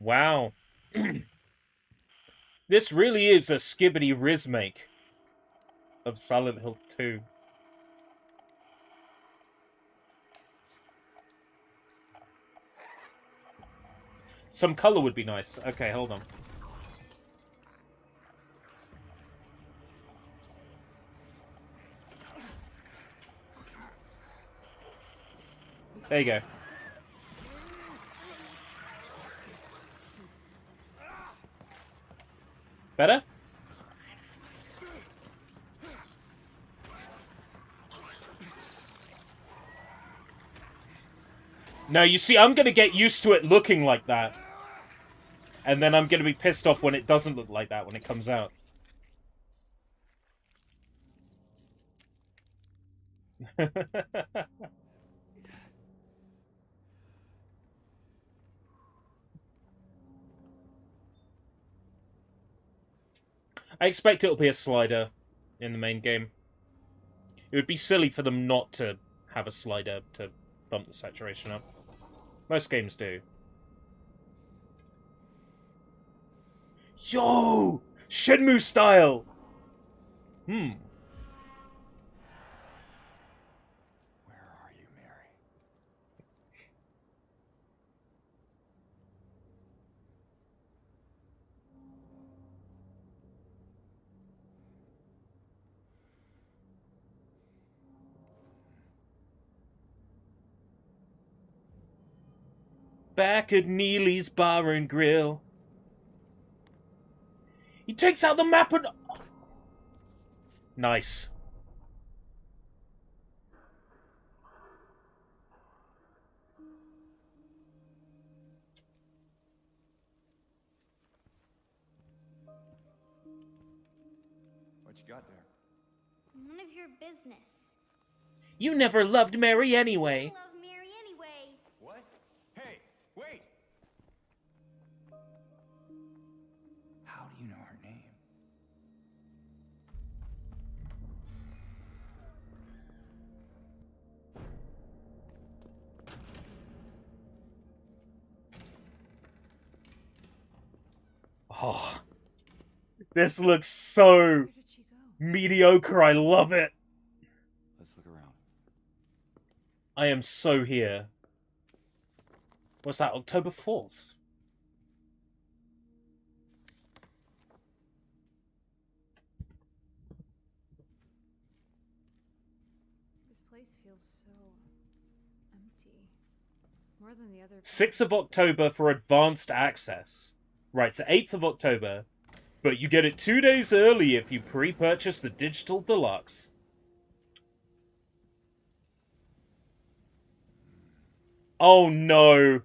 Wow. This really is a skibbity remake of Silent Hill 2. Some color would be nice. Okay, hold on. There you go. Better? No, you see, I'm gonna get used to it looking like that. And then I'm gonna be pissed off when it doesn't look like that when it comes out. I expect it'll be a slider in the main game. It would be silly for them not to have a slider to bump the saturation up. Most games do. Yo! Shenmue style! Hmm. Where are you, Mary? Back at Neely's Bar and Grill. He takes out the map and... Nice. What you got there? None of your business. You never loved Mary anyway. I love Mary anyway. What? Hey, wait! How do you know her name? Oh, this looks so mediocre. I love it. Let's look around. I am so here. What's that? October 4th? This place feels so empty. More than the other. 6th of October for advanced access. Right, so 8th of October. But you get it 2 days early if you pre-purchase the Digital Deluxe. Oh no.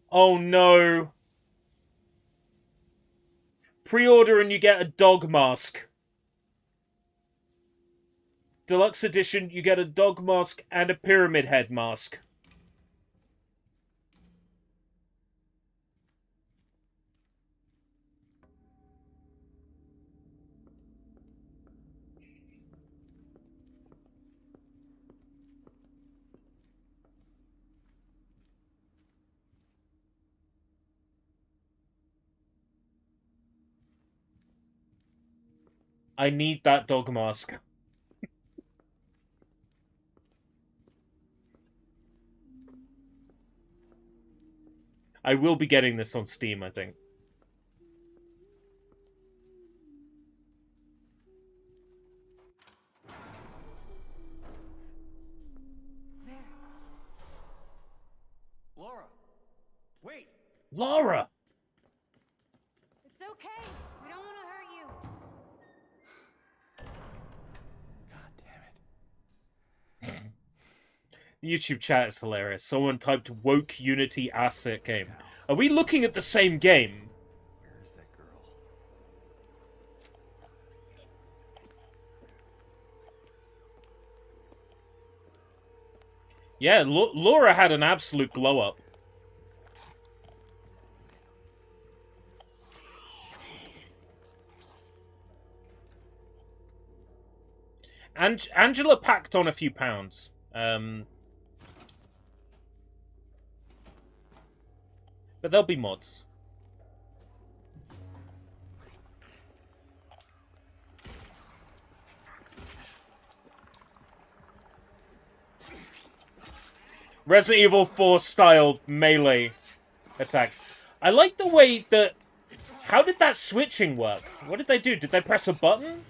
Oh no. Pre-order and you get a dog mask. Deluxe edition, you get a dog mask and a pyramid head mask. I need that dog mask. I will be getting this on Steam, I think. There. Laura! Wait! Laura! It's okay. We don't want to hurt you. God damn it. YouTube chat is hilarious. Someone typed woke Unity asset game. Are we looking at the same game? Where is that girl? Yeah, Laura had an absolute glow up. Angela packed on a few pounds. But there'll be mods. Resident Evil 4 style melee attacks. I like the way that... How did that switching work? What did they do? Did they press a button?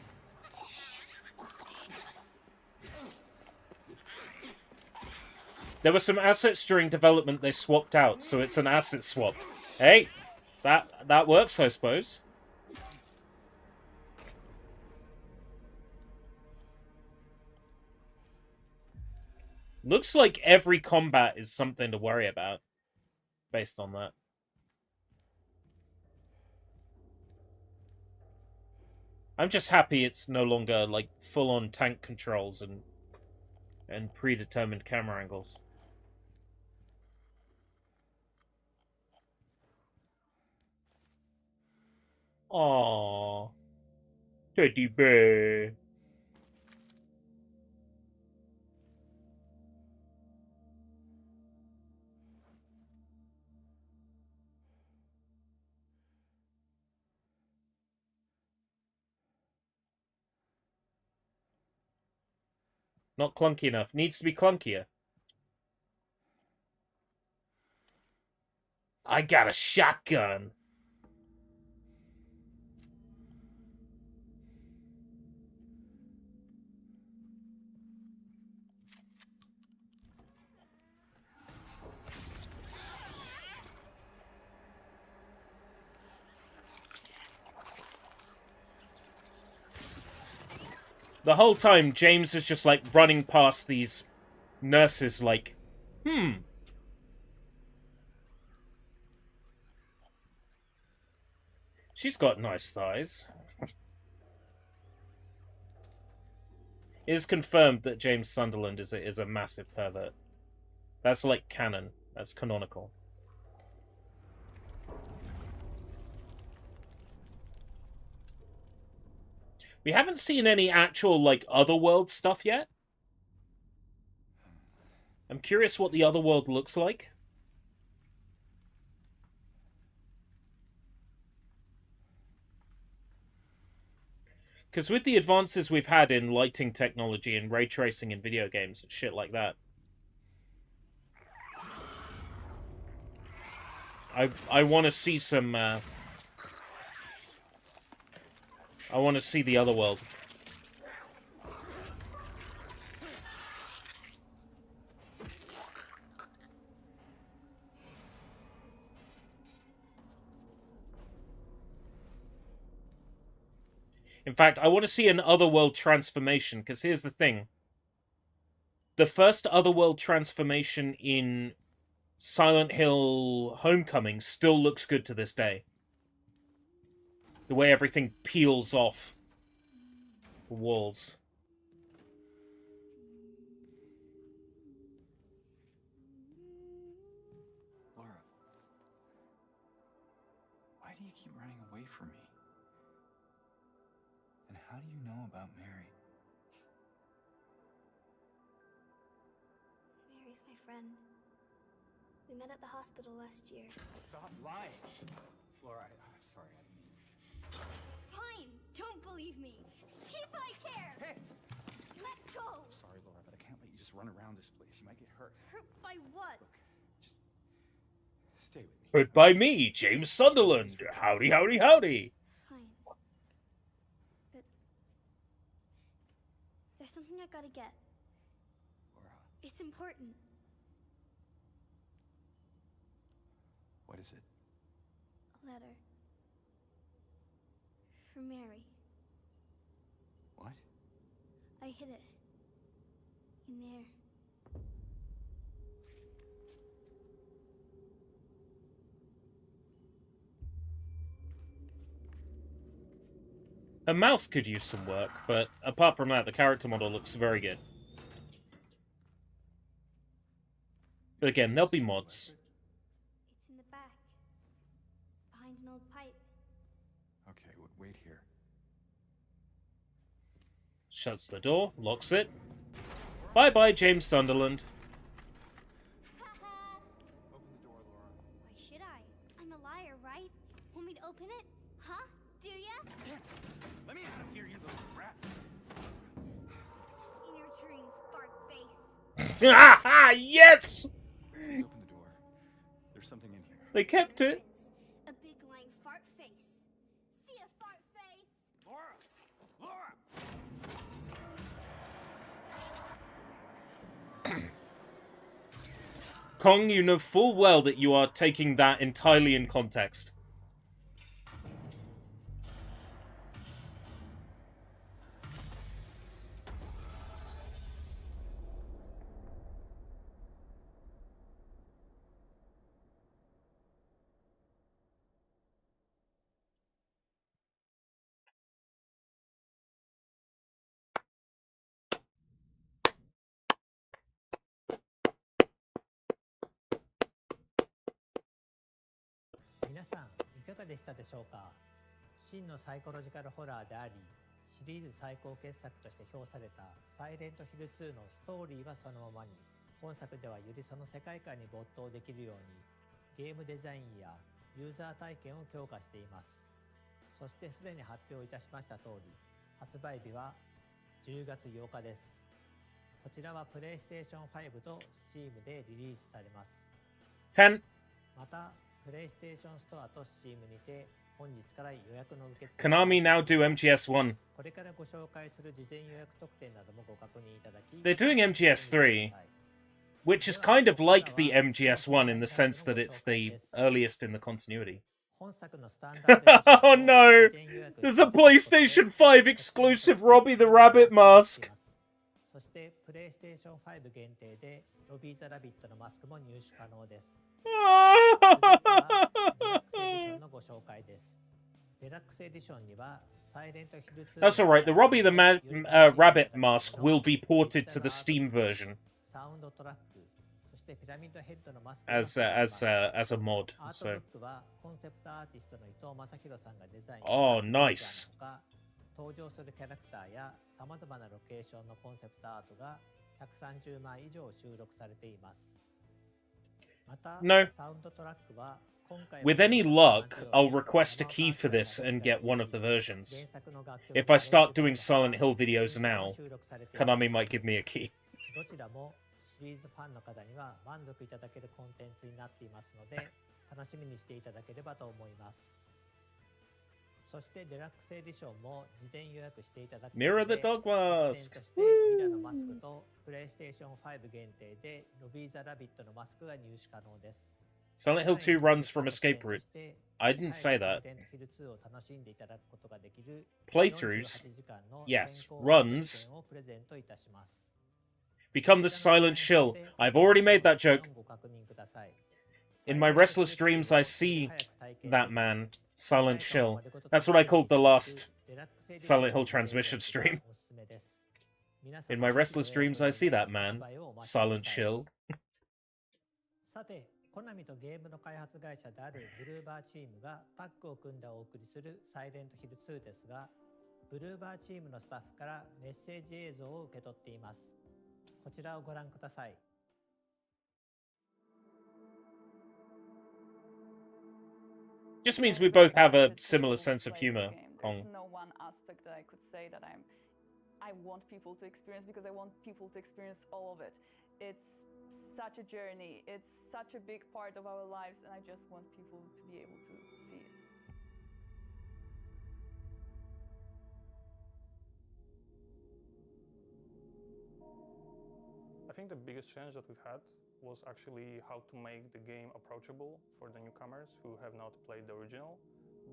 There were some assets during development they swapped out, so it's an asset swap. Hey, that works, I suppose. Looks like every combat is something to worry about, based on that. I'm just happy it's no longer, like, full-on tank controls and predetermined camera angles. Aww. Teddy bear. Not clunky enough. Needs to be clunkier. I got a shotgun. The whole time, James is just, like, running past these nurses like, She's got nice thighs. It is confirmed that James Sunderland is a massive pervert. That's, like, canon. That's canonical. We haven't seen any actual, like, Otherworld stuff yet. I'm curious what the Otherworld looks like. Because with the advances we've had in lighting technology and ray tracing in video games and shit like that, I want to see some... I want to see the Otherworld. In fact, I want to see an Otherworld transformation, because here's the thing. The first Otherworld transformation in Silent Hill Homecoming still looks good to this day. The way everything peels off the walls. Laura, why do you keep running away from me? And how do you know about Mary? Mary's my friend. We met at the hospital last year. Stop lying. Laura, I'm sorry, I didn't mean... Fine! Don't believe me! See if I care! Hey! Let go! I'm sorry, Laura, but I can't let you just run around this place. You might get hurt. Hurt by what? Look, just stay with me. Hurt by me, James Sunderland. Howdy, howdy, howdy. Fine. But... there's something I gotta get. Laura. It's important. What is it? A letter. For Mary. What? I hid it. In there. Her mouth could use some work, but apart from that, the character model looks very good. But again, there'll be mods. It's in the back. Behind an old pipe. Okay, wait here. Shuts the door, locks it. Bye-bye, James Sunderland. Open the door, Laura. Why should I? I'm a liar, right? Want me to open it? Huh? Do ya? Damn! Let me out of here, you little brat! In your dreams, fart face. Yes! They kept it. A big lying fart face. See a fart face? Laura! Laura! Kong, you know full well that you are taking that entirely in context.皆さんいかがでしたでしょうか。真のサイコロジカルホラーであり、シリーズ最高傑作として評されたサイレントヒル2のストーリーはそのままに、本作ではよりその世界観に没頭できるように、ゲームデザインやユーザー体験を強化しています。そしてすでに発表いたしました通り、発売日は10月8日です。こちらはプレイステーション5と Steam でリリースされます。10. またプレイステーションストアと Steam にて本日から予約の受付 Konami now do MGS1. これからご紹介する事前予約特典などもご確認いただき They're doing MGS3, which is kind of like the MGS1 in the sense that it's the earliest in the continuity. 本作のスタンダードエディション Oh を no! 事前予約 There's a PlayStation 5 exclusive Robbie the Rabbit mask! そしてプレイステーション5限定でロビー・ザ・ラビットのマスクも入手可能です。That's alright, the Robbie the Rabbit mask will be ported to the Steam version as a mod. So. Oh, nice. 登場するキャラクターやさまざまなロケーションのコンセプトアートが130枚以上収録されています。 No. With any luck, I'll request a key for this and get one of the versions. If I start doing Silent Hill videos now, Konami might give me a key. どちらもシリーズファンの方には満足いただけるコンテンツになっていますので、楽しみにしていただければと思います。そしてデラックスエディションも事前予約していただく Mirror the Dog Mask! 特典としてミラのマスクとプレイステーション5限定でロビー・ザ・ラビットのマスクが入手可能です。 Silent Hill 2 runs from escape route. I didn't say that. Playthroughs? Yes. Runs? Become the silent shill. I've already made that joke. In my restless dreams I see that man, Silent Shill. That's what I called the last Silent Hill transmission stream. In my restless dreams I see that man, Silent Shill. さて、コナミとゲームの開発会社であるブルーバーチームがタッグを組んでお送りするサイレントヒル2ですが、ブルーバーチームのスタッフからメッセージ映像を受け取っています。こちらをご覧ください。 Just means we both have a similar sense of humor, Kong. There's no one aspect that I could say that I want people to experience because I want people to experience all of it. It's such a journey, it's such a big part of our lives, and I just want people to be able to see it. I think the biggest challenge that we've had was actually how to make the game approachable for the newcomers who have not played the original,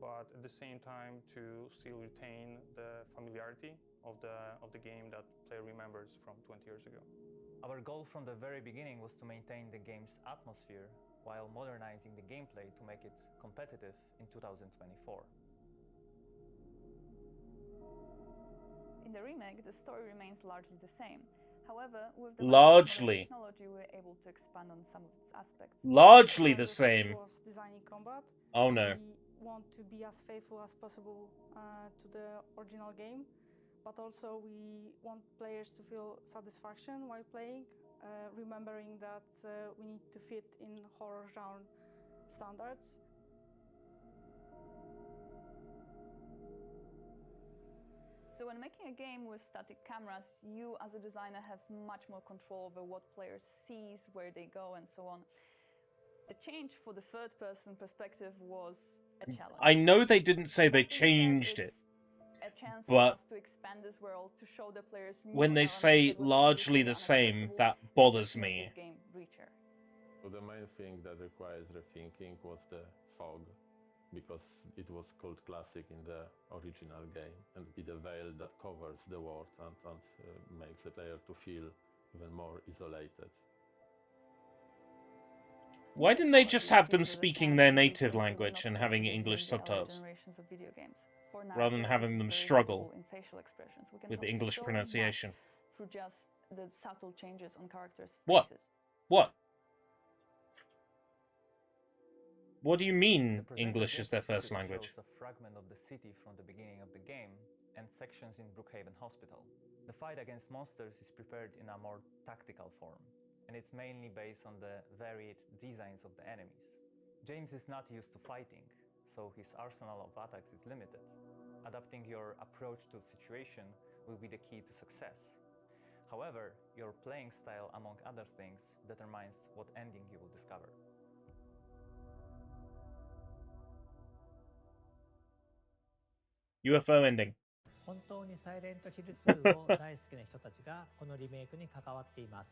but at the same time to still retain the familiarity of the game that player remembers from 20 years ago. Our goal from the very beginning was to maintain the game's atmosphere while modernizing the gameplay to make it competitive in 2024. In the remake, the story remains largely the same. However, with the largely technology, we're able to expand on some of its aspects. Largely the same. Designing combat. Oh no. We want to be as faithful as possible to the original game, but also we want players to feel satisfaction while playing, remembering that we need to fit in horror genre standards. So when making a game with static cameras, you as a designer have much more control over what players sees, where they go, and so on. The change for the third-person perspective was a challenge. I know they didn't say they changed it, a chance for but us to expand this world, to show the players new when they elements say that were largely previously the same, inaccessible, that and bothers just make me. this game richer. So the main thing that requires rethinking was the fog, because it was called classic in the original game, and it's a veil that covers the world and makes the player to feel even more isolated. Why didn't they just have them speaking their native language and having English subtitles, rather than having them struggle with the English pronunciation? Through just the subtle changes on characters' What? faces. What? What do you mean English is their first language? Shows a fragment of the city from the beginning of the game and sections in Brookhaven Hospital. The fight against monsters is prepared in a more tactical form, and it's mainly based on the varied designs of the enemies. James is not used to fighting, so his arsenal of attacks is limited. Adapting your approach to a situation will be the key to success. However, your playing style, among other things, determines what ending you will discover. UFO ending. 本当にサイレントヒル2を大好きな人たちがこのリメイクに関わっています。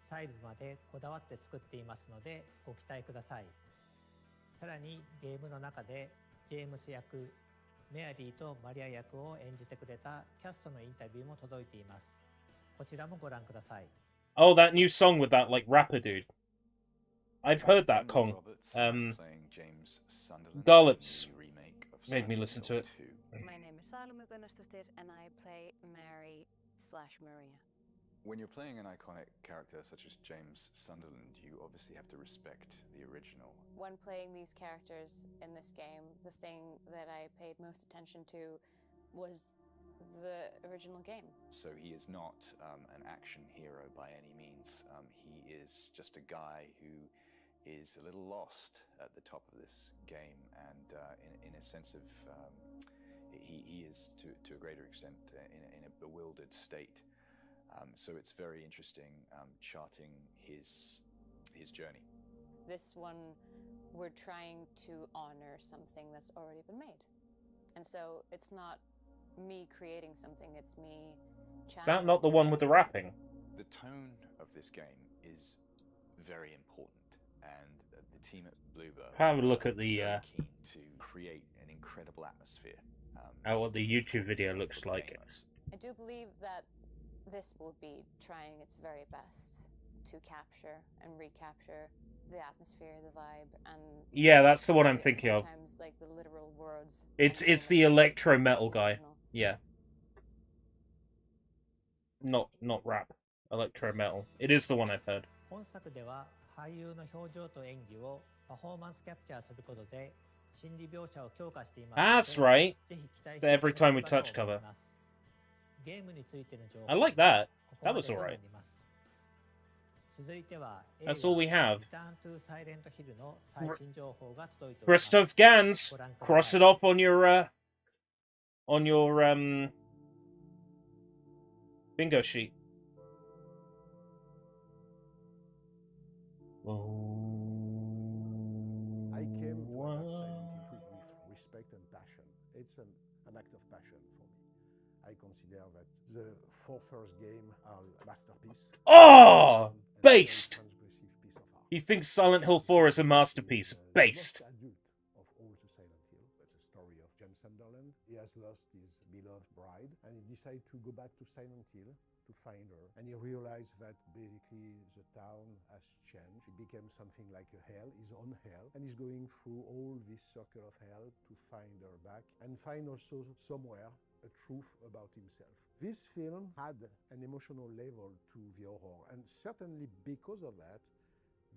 細部までこだわって作っていますのでご期待ください。さらにゲームの中でジェームス役、メアリーとマリア役を演じてくれたキャストのインタビューも届いています。こちらもご覧ください。Oh, that new song with that, like, rapper dude. I've heard that, Kong. Garlips made me listen to it. My name is Salome Gunnarsdottir, and I play Mary/Maria. When you're playing an iconic character such as James Sunderland, you obviously have to respect the original. When playing these characters in this game, the thing that I paid most attention to was the original game. So he is not an action hero by any means. He is just a guy who is a little lost at the top of this game, and in a sense of he is to a greater extent in a bewildered state. So it's very interesting charting his journey. This one, we're trying to honor something that's already been made, and so it's not me creating something, it's me. Is that not the one with the rapping? The tone of this game is very important, and the team at Bluebird Have a look at the are keen to create an incredible atmosphere. What the YouTube video looks like. I do believe that this will be trying its very best to capture and recapture the atmosphere, the vibe, and Yeah, that's the one I'm thinking of. sometimes like the literal words. It's the electro metal guy. Yeah. Not rap. Electro metal. It is the one I've heard. 本作では俳優の表情と演技をパフォーマンスキャプチャーすることで心理描写を強化していますので That's right. ぜひ期待して Every time we いただ touch ければと思 cover. います。ゲームについての情報 I like that. ここ That ま was でとな alright. ります。続いては That's all we have. リターントゥサイレントヒルの最新情報が届いております。 Christoph Gans. Cross it off on your bingo sheet. I came to Silent Hill with respect and passion. It's an act of passion for me. I consider that the four first games are a masterpiece. Oh! Based! He thinks Silent Hill 4 is a masterpiece. Based. Of all the Silent Hill, that's the story of James Sunderland. He has lost his beloved bride, and he decided to go back to Silent Hill to find her. And he realized that basically the town has changed. It became something like a hell, his own hell, and he's going through all this circle of hell to find her back and find also somewhere a truth about himself. This film had an emotional level to the horror, and certainly because of that,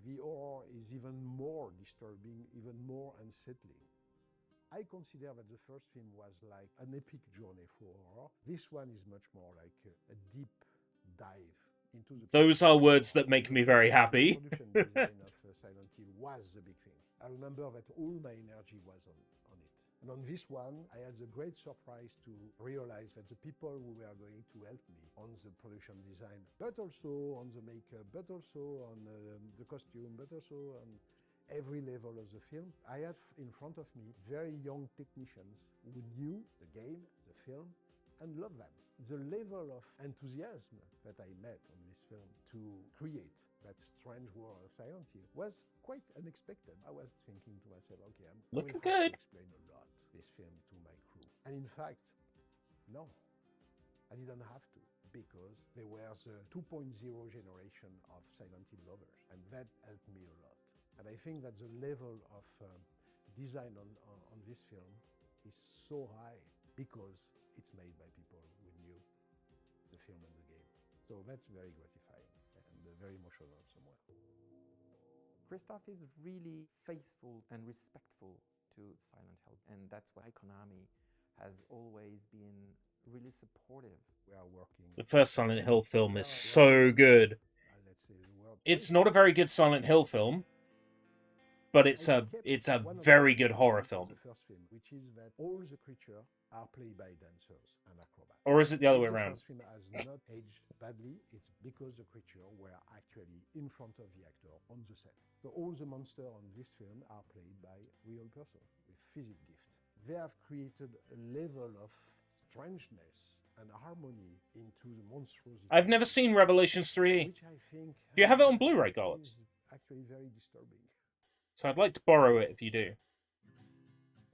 the horror is even more disturbing, even more unsettling. I consider that the first film was like an epic journey for horror. This one is much more like a deep dive into the... Those are words that make me very happy. The production design of Silent Hill was the big thing. I remember that all my energy was on it. And on this one, I had the great surprise to realize that the people who were going to help me on the production design, but also on the makeup, but also on the costume, but also on every level of the film. I had in front of me very young technicians who knew the game, the film, and loved them. The level of enthusiasm that I met on this film to create that strange world of Silent Hill was quite unexpected. I was thinking to myself, okay, I'm looking going to good. explain a lot this film to my crew. And in fact, no, I didn't have to, because they were the 2.0 generation of Silent Hill lovers, and that helped me a lot. And I think that the level of design on this film is so high because it's made by people who knew the film and the game. So that's very gratifying and very emotional somewhere. Christoph is really faithful and respectful to Silent Hill, and that's why Konami has always been really supportive. We are working. The first Silent Hill film is so good. It's not a very good Silent Hill film, but it's a very good horror film. The first film, which is that all the creatures are played by dancers and acrobats. Or is it the other way around? The first film has not aged badly. It's because the creatures were actually in front of the actor on the set. So all the monsters on this film are played by real persons with physic gift. They have created a level of strangeness and harmony into the monstrosity. I've never seen Revelations 3. Which I think Do you have it on Blu-ray, Gollop? is actually very disturbing. So I'd like to borrow it if you do.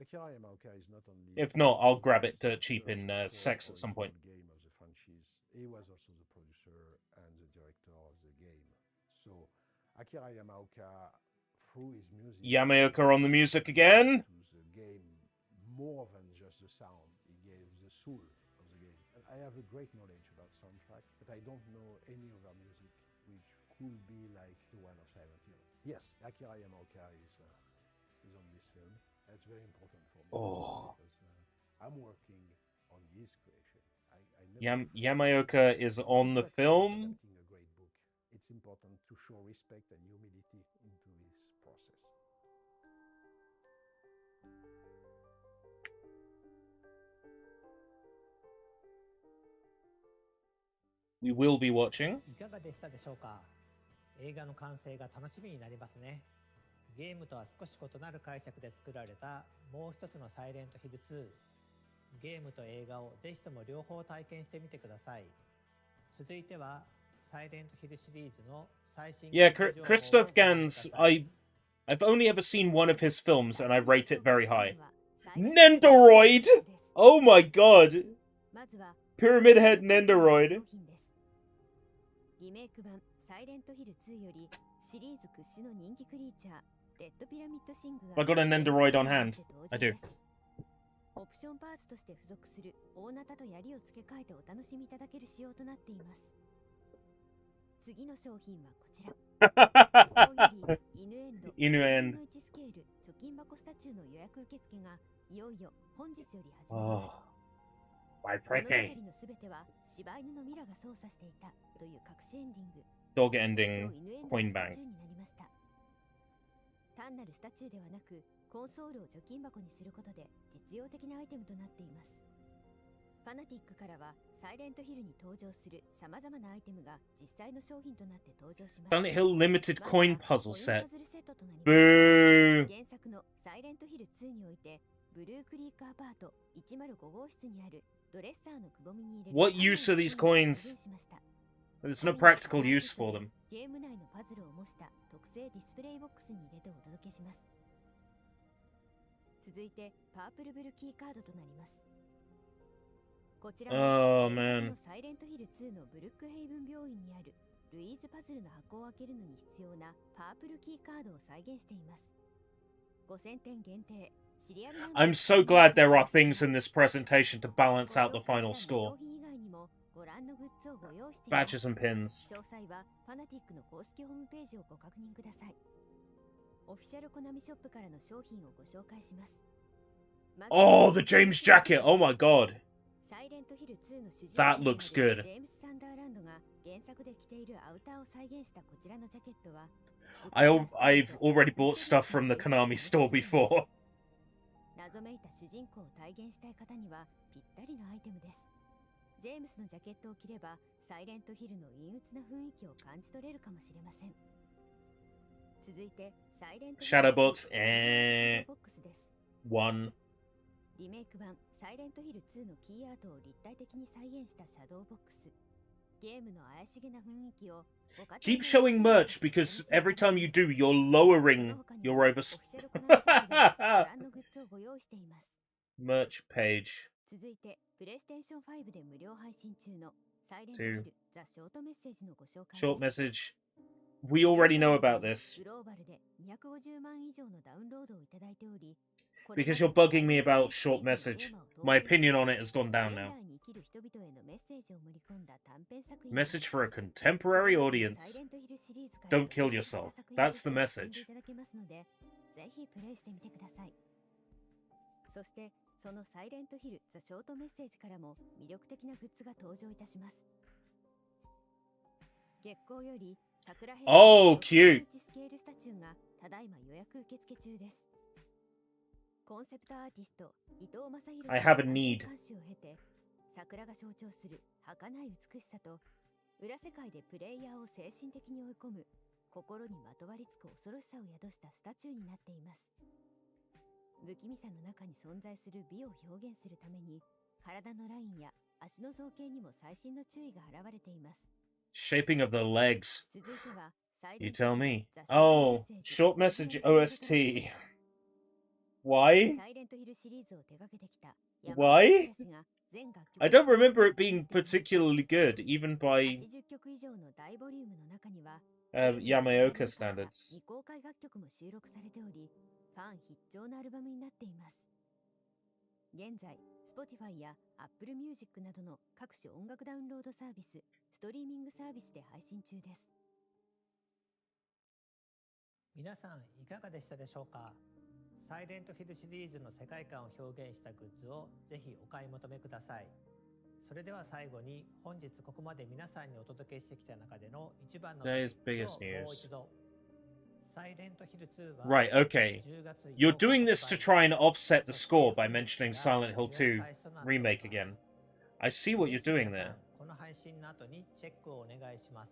Akira Yamaoka is not only If not, I'll grab it dirt cheap in Sex at some point. Game of the franchise. He was also the producer and the director of the game. So Akira Yamaoka, through his music, Yamaoka on the music again. To the game more than just the sound. He gave the soul of the game. And I have a great knowledge about soundtrack, but I don't know any other music which could be like the one of Silent Hill. Yes, Akira Yamaoka is on this film. That's very important for me because I'm working on his creation. Yamaoka is on the film. A great book. It's important to show respect and humility into this process. We will be watching. いかがでしたでしょうか。映画の完成が楽しみになりますね。ゲームとは少し異なる解釈で作られたもう一つのサイレントヒル2。ゲームと映画をぜひとも両方体験してみてください。続いてはサイレントヒルシリーズの最新 Yeah, Christoph Gans, I've only ever seen one of his films and I rate it very high. Nendoroid! Oh my god! Pyramid Head Nendoroid. リメイク版サイレントヒル2よりシリーズ屈指の人気クリーチャーレッドピラミッドシングが I got a Nendoroid on hand. I do. オプションパーツとして付属する大ナタと槍を付け替えてお楽しみいただける仕様となっています。次の商品はこちら。犬エンドスケール貯金箱スタチューの予約受付がいよいよ本日より始まります。By 物語 pricking. のすべては柴犬のミラが操作していたという隠しエンディング。 Dog ending. Coin bank. 単なるスタチューではなくコンソールを貯金箱にすることで実用的なアイテムとなっています。ファナティックからはサイレントヒルに登場する様々なアイテムが実際の商品となって登場します。 Silent Hill Limited Coin Puzzle Set. Boo! 原作のサイレントヒル2においてブルークリークアパート105号室にあるドレッサーのくぼみに入れる What use are these coins? There's no practical use for them. ゲーム内のパズルを模した特製ディスプレイボックスに入れてお届けします。続いてパープルブルキーカードとなります。こちらは原作のサイレントヒル2のブルックヘイブン病院にあるルイーズパズルの箱を開けるのに必要なパープルキーカードを再現しています。5000点限定。I'm so glad there are things in this presentation to balance out the final score. Badges and pins. 詳細はファナティックの公式ホームページをご確認ください。オフィシャルコナミショップからの商品をご紹介します。Oh, the James jacket! Oh my god. That looks good. ジェームス・サンダーランドが原作で着ているアウターを再現したこちらのジャケットは I've already bought stuff from the Konami store before. 謎めいた主人公を体現したい方にはぴったりのアイテムです。ジェームスのジャケットを着ればサイレントヒルの陰鬱な雰囲気を感じ取れるかもしれません。続いて Shadowbox, 1. リメイク版サイレントヒル2のキーアートを立体的に再現したシャドーボックス。ゲームの怪しげな雰囲気を Keep showing merch because every time you do, you're lowering your merch page. 続いて、プレイステーション5で無料配信中のサイレントヒルザ・ショートメッセージのご紹介です。 Short message. We already know about this. グローバルで250万以上のダウンロードをいただいており、 Because you're bugging me about short message. My opinion on it has gone down now. Message for a contemporary audience. Don't kill yourself. That's the message. ぜひプレイしてみてください。そしてそのサイレントヒルザ・ショートメッセージからも魅力的なグッズが登場いたします。月光より桜編 Oh, cute. スケールスタチューがただいま予約受付中です。コンセプトアーティスト伊藤正弘 I have a need. 監修を経て、桜が象徴する儚い美しさと裏世界でプレイヤーを精神的に追い込む心にまとわりつく恐ろしさを宿したスタチューになっています。不気味さの中に存在する美を表現するために、体のラインや足の造形にも細心の注意が払われています。 Shaping of the legs. 続いては You tell me. Oh, short message OST. Why? Why? I don't remember it being particularly good, even by Yamaoka standards. 未公開楽曲も収録されており、ファン必聴のアルバムになっています。現在、Spotify や Apple Music などの各種音楽ダウンロードサービス、ストリーミングサービスで配信中です。皆さんいかがでしたでしょうか。サイレントヒルシリーズの世界観を表現したグッズをぜひお買い求めください。それでは最後に本日ここまで皆さんにお届けしてきた中での一番のニュースをもう一度。Right, okay. You're doing this to try and offset the score by mentioning Silent Hill 2 Remake again. I see what you're doing there. この配信の後にチェックをお願いします。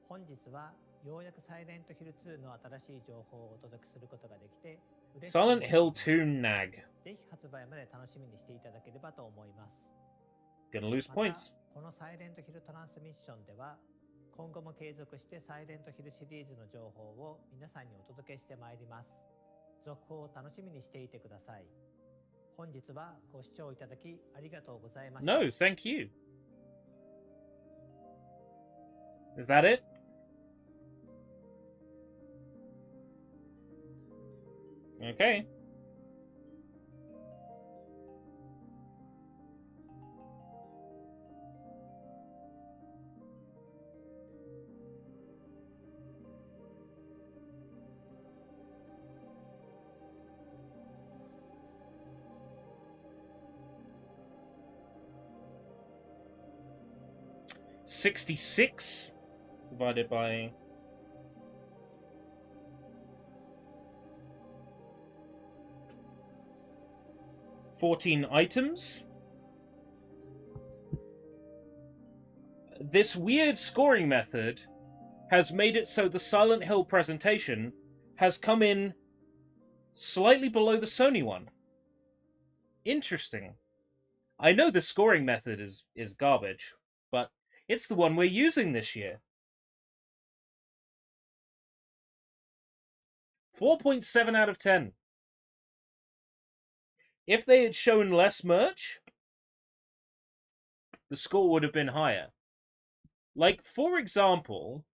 本日はようやくサイレントヒル2の新しい情報をお届けすることができて、Silent Hill 2 Nag. ぜひ発売まで楽しみにしていただければと思います。 Gonna lose points. このサイレントヒルトランスミッションでは、今後も継続してサイレントヒルシリーズの情報を皆さんにお届けしてまいります。続報を楽しみにしていてください。本日はご視聴いただきありがとうございました。 No, thank you. Is that it? Okay. $66 divided by 14 items. This weird scoring method has made it so the Silent Hill presentation has come in slightly below the Sony one. Interesting. I know the scoring method is garbage, but it's the one we're using this year. 4.7 out of 10. If they had shown less merch, the score would have been higher. Like, for example...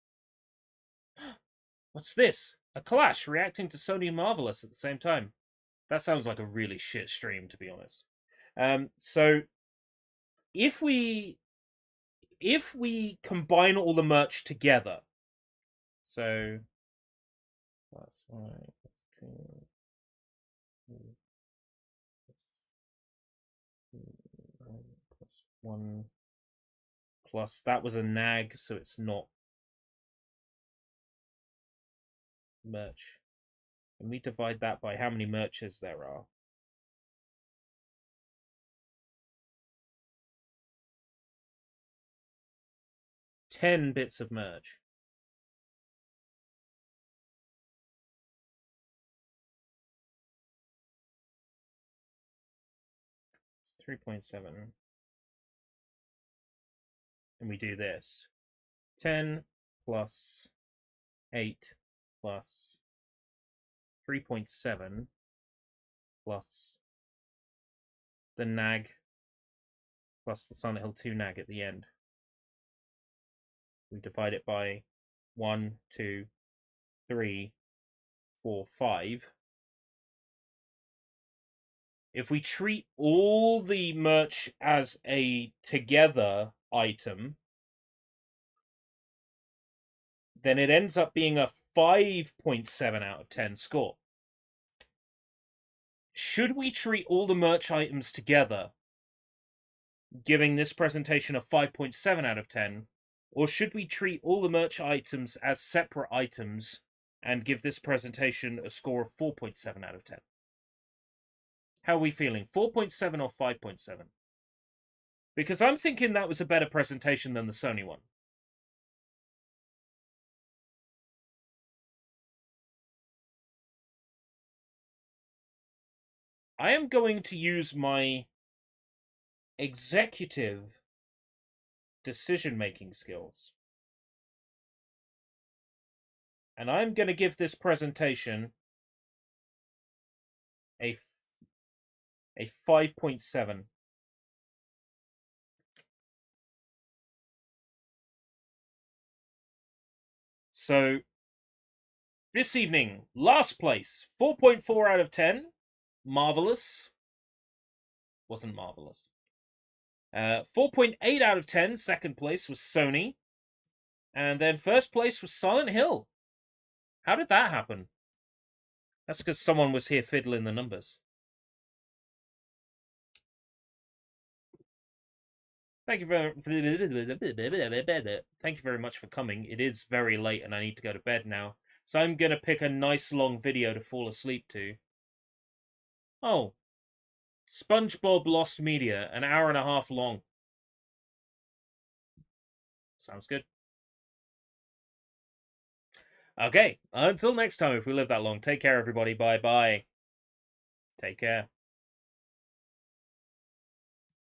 What's this? A Clash reacting to Sony and Marvelous at the same time. That sounds like a really shit stream, to be honest. So, if we combine all the merch together... So... That's right. That's 2... 1 plus that was a nag, so it's not merch. And we divide that by how many merches there are. $10 bits of merch. 3.7. And we do this. 10 plus 8 plus 3.7 plus the nag plus the Silent Hill 2 nag at the end. We divide it by 1, 2, 3, 4, 5. If we treat all the merch as a together item, then it ends up being a 5.7 out of 10 score. Should we treat all the merch items together, giving this presentation a 5.7 out of 10, or should we treat all the merch items as separate items and give this presentation a score of 4.7 out of 10? How are we feeling? 4.7 or 5.7? Because I'm thinking that was a better presentation than the Sony one. I am going to use my executive decision-making skills. And I'm going to give this presentation a 5.7. So, this evening, last place, 4.4 out of 10. Marvelous. Wasn't marvelous. 4.8 out of 10, second place was Sony. And then first place was Silent Hill. How did that happen? That's because someone was here fiddling the numbers. Thank you very much for coming. It is very late and I need to go to bed now. So I'm going to pick a nice long video to fall asleep to. Oh. SpongeBob Lost Media, an hour and a half long. Sounds good. Okay, until next time, if we live that long, take care, everybody. Bye-bye. Take care.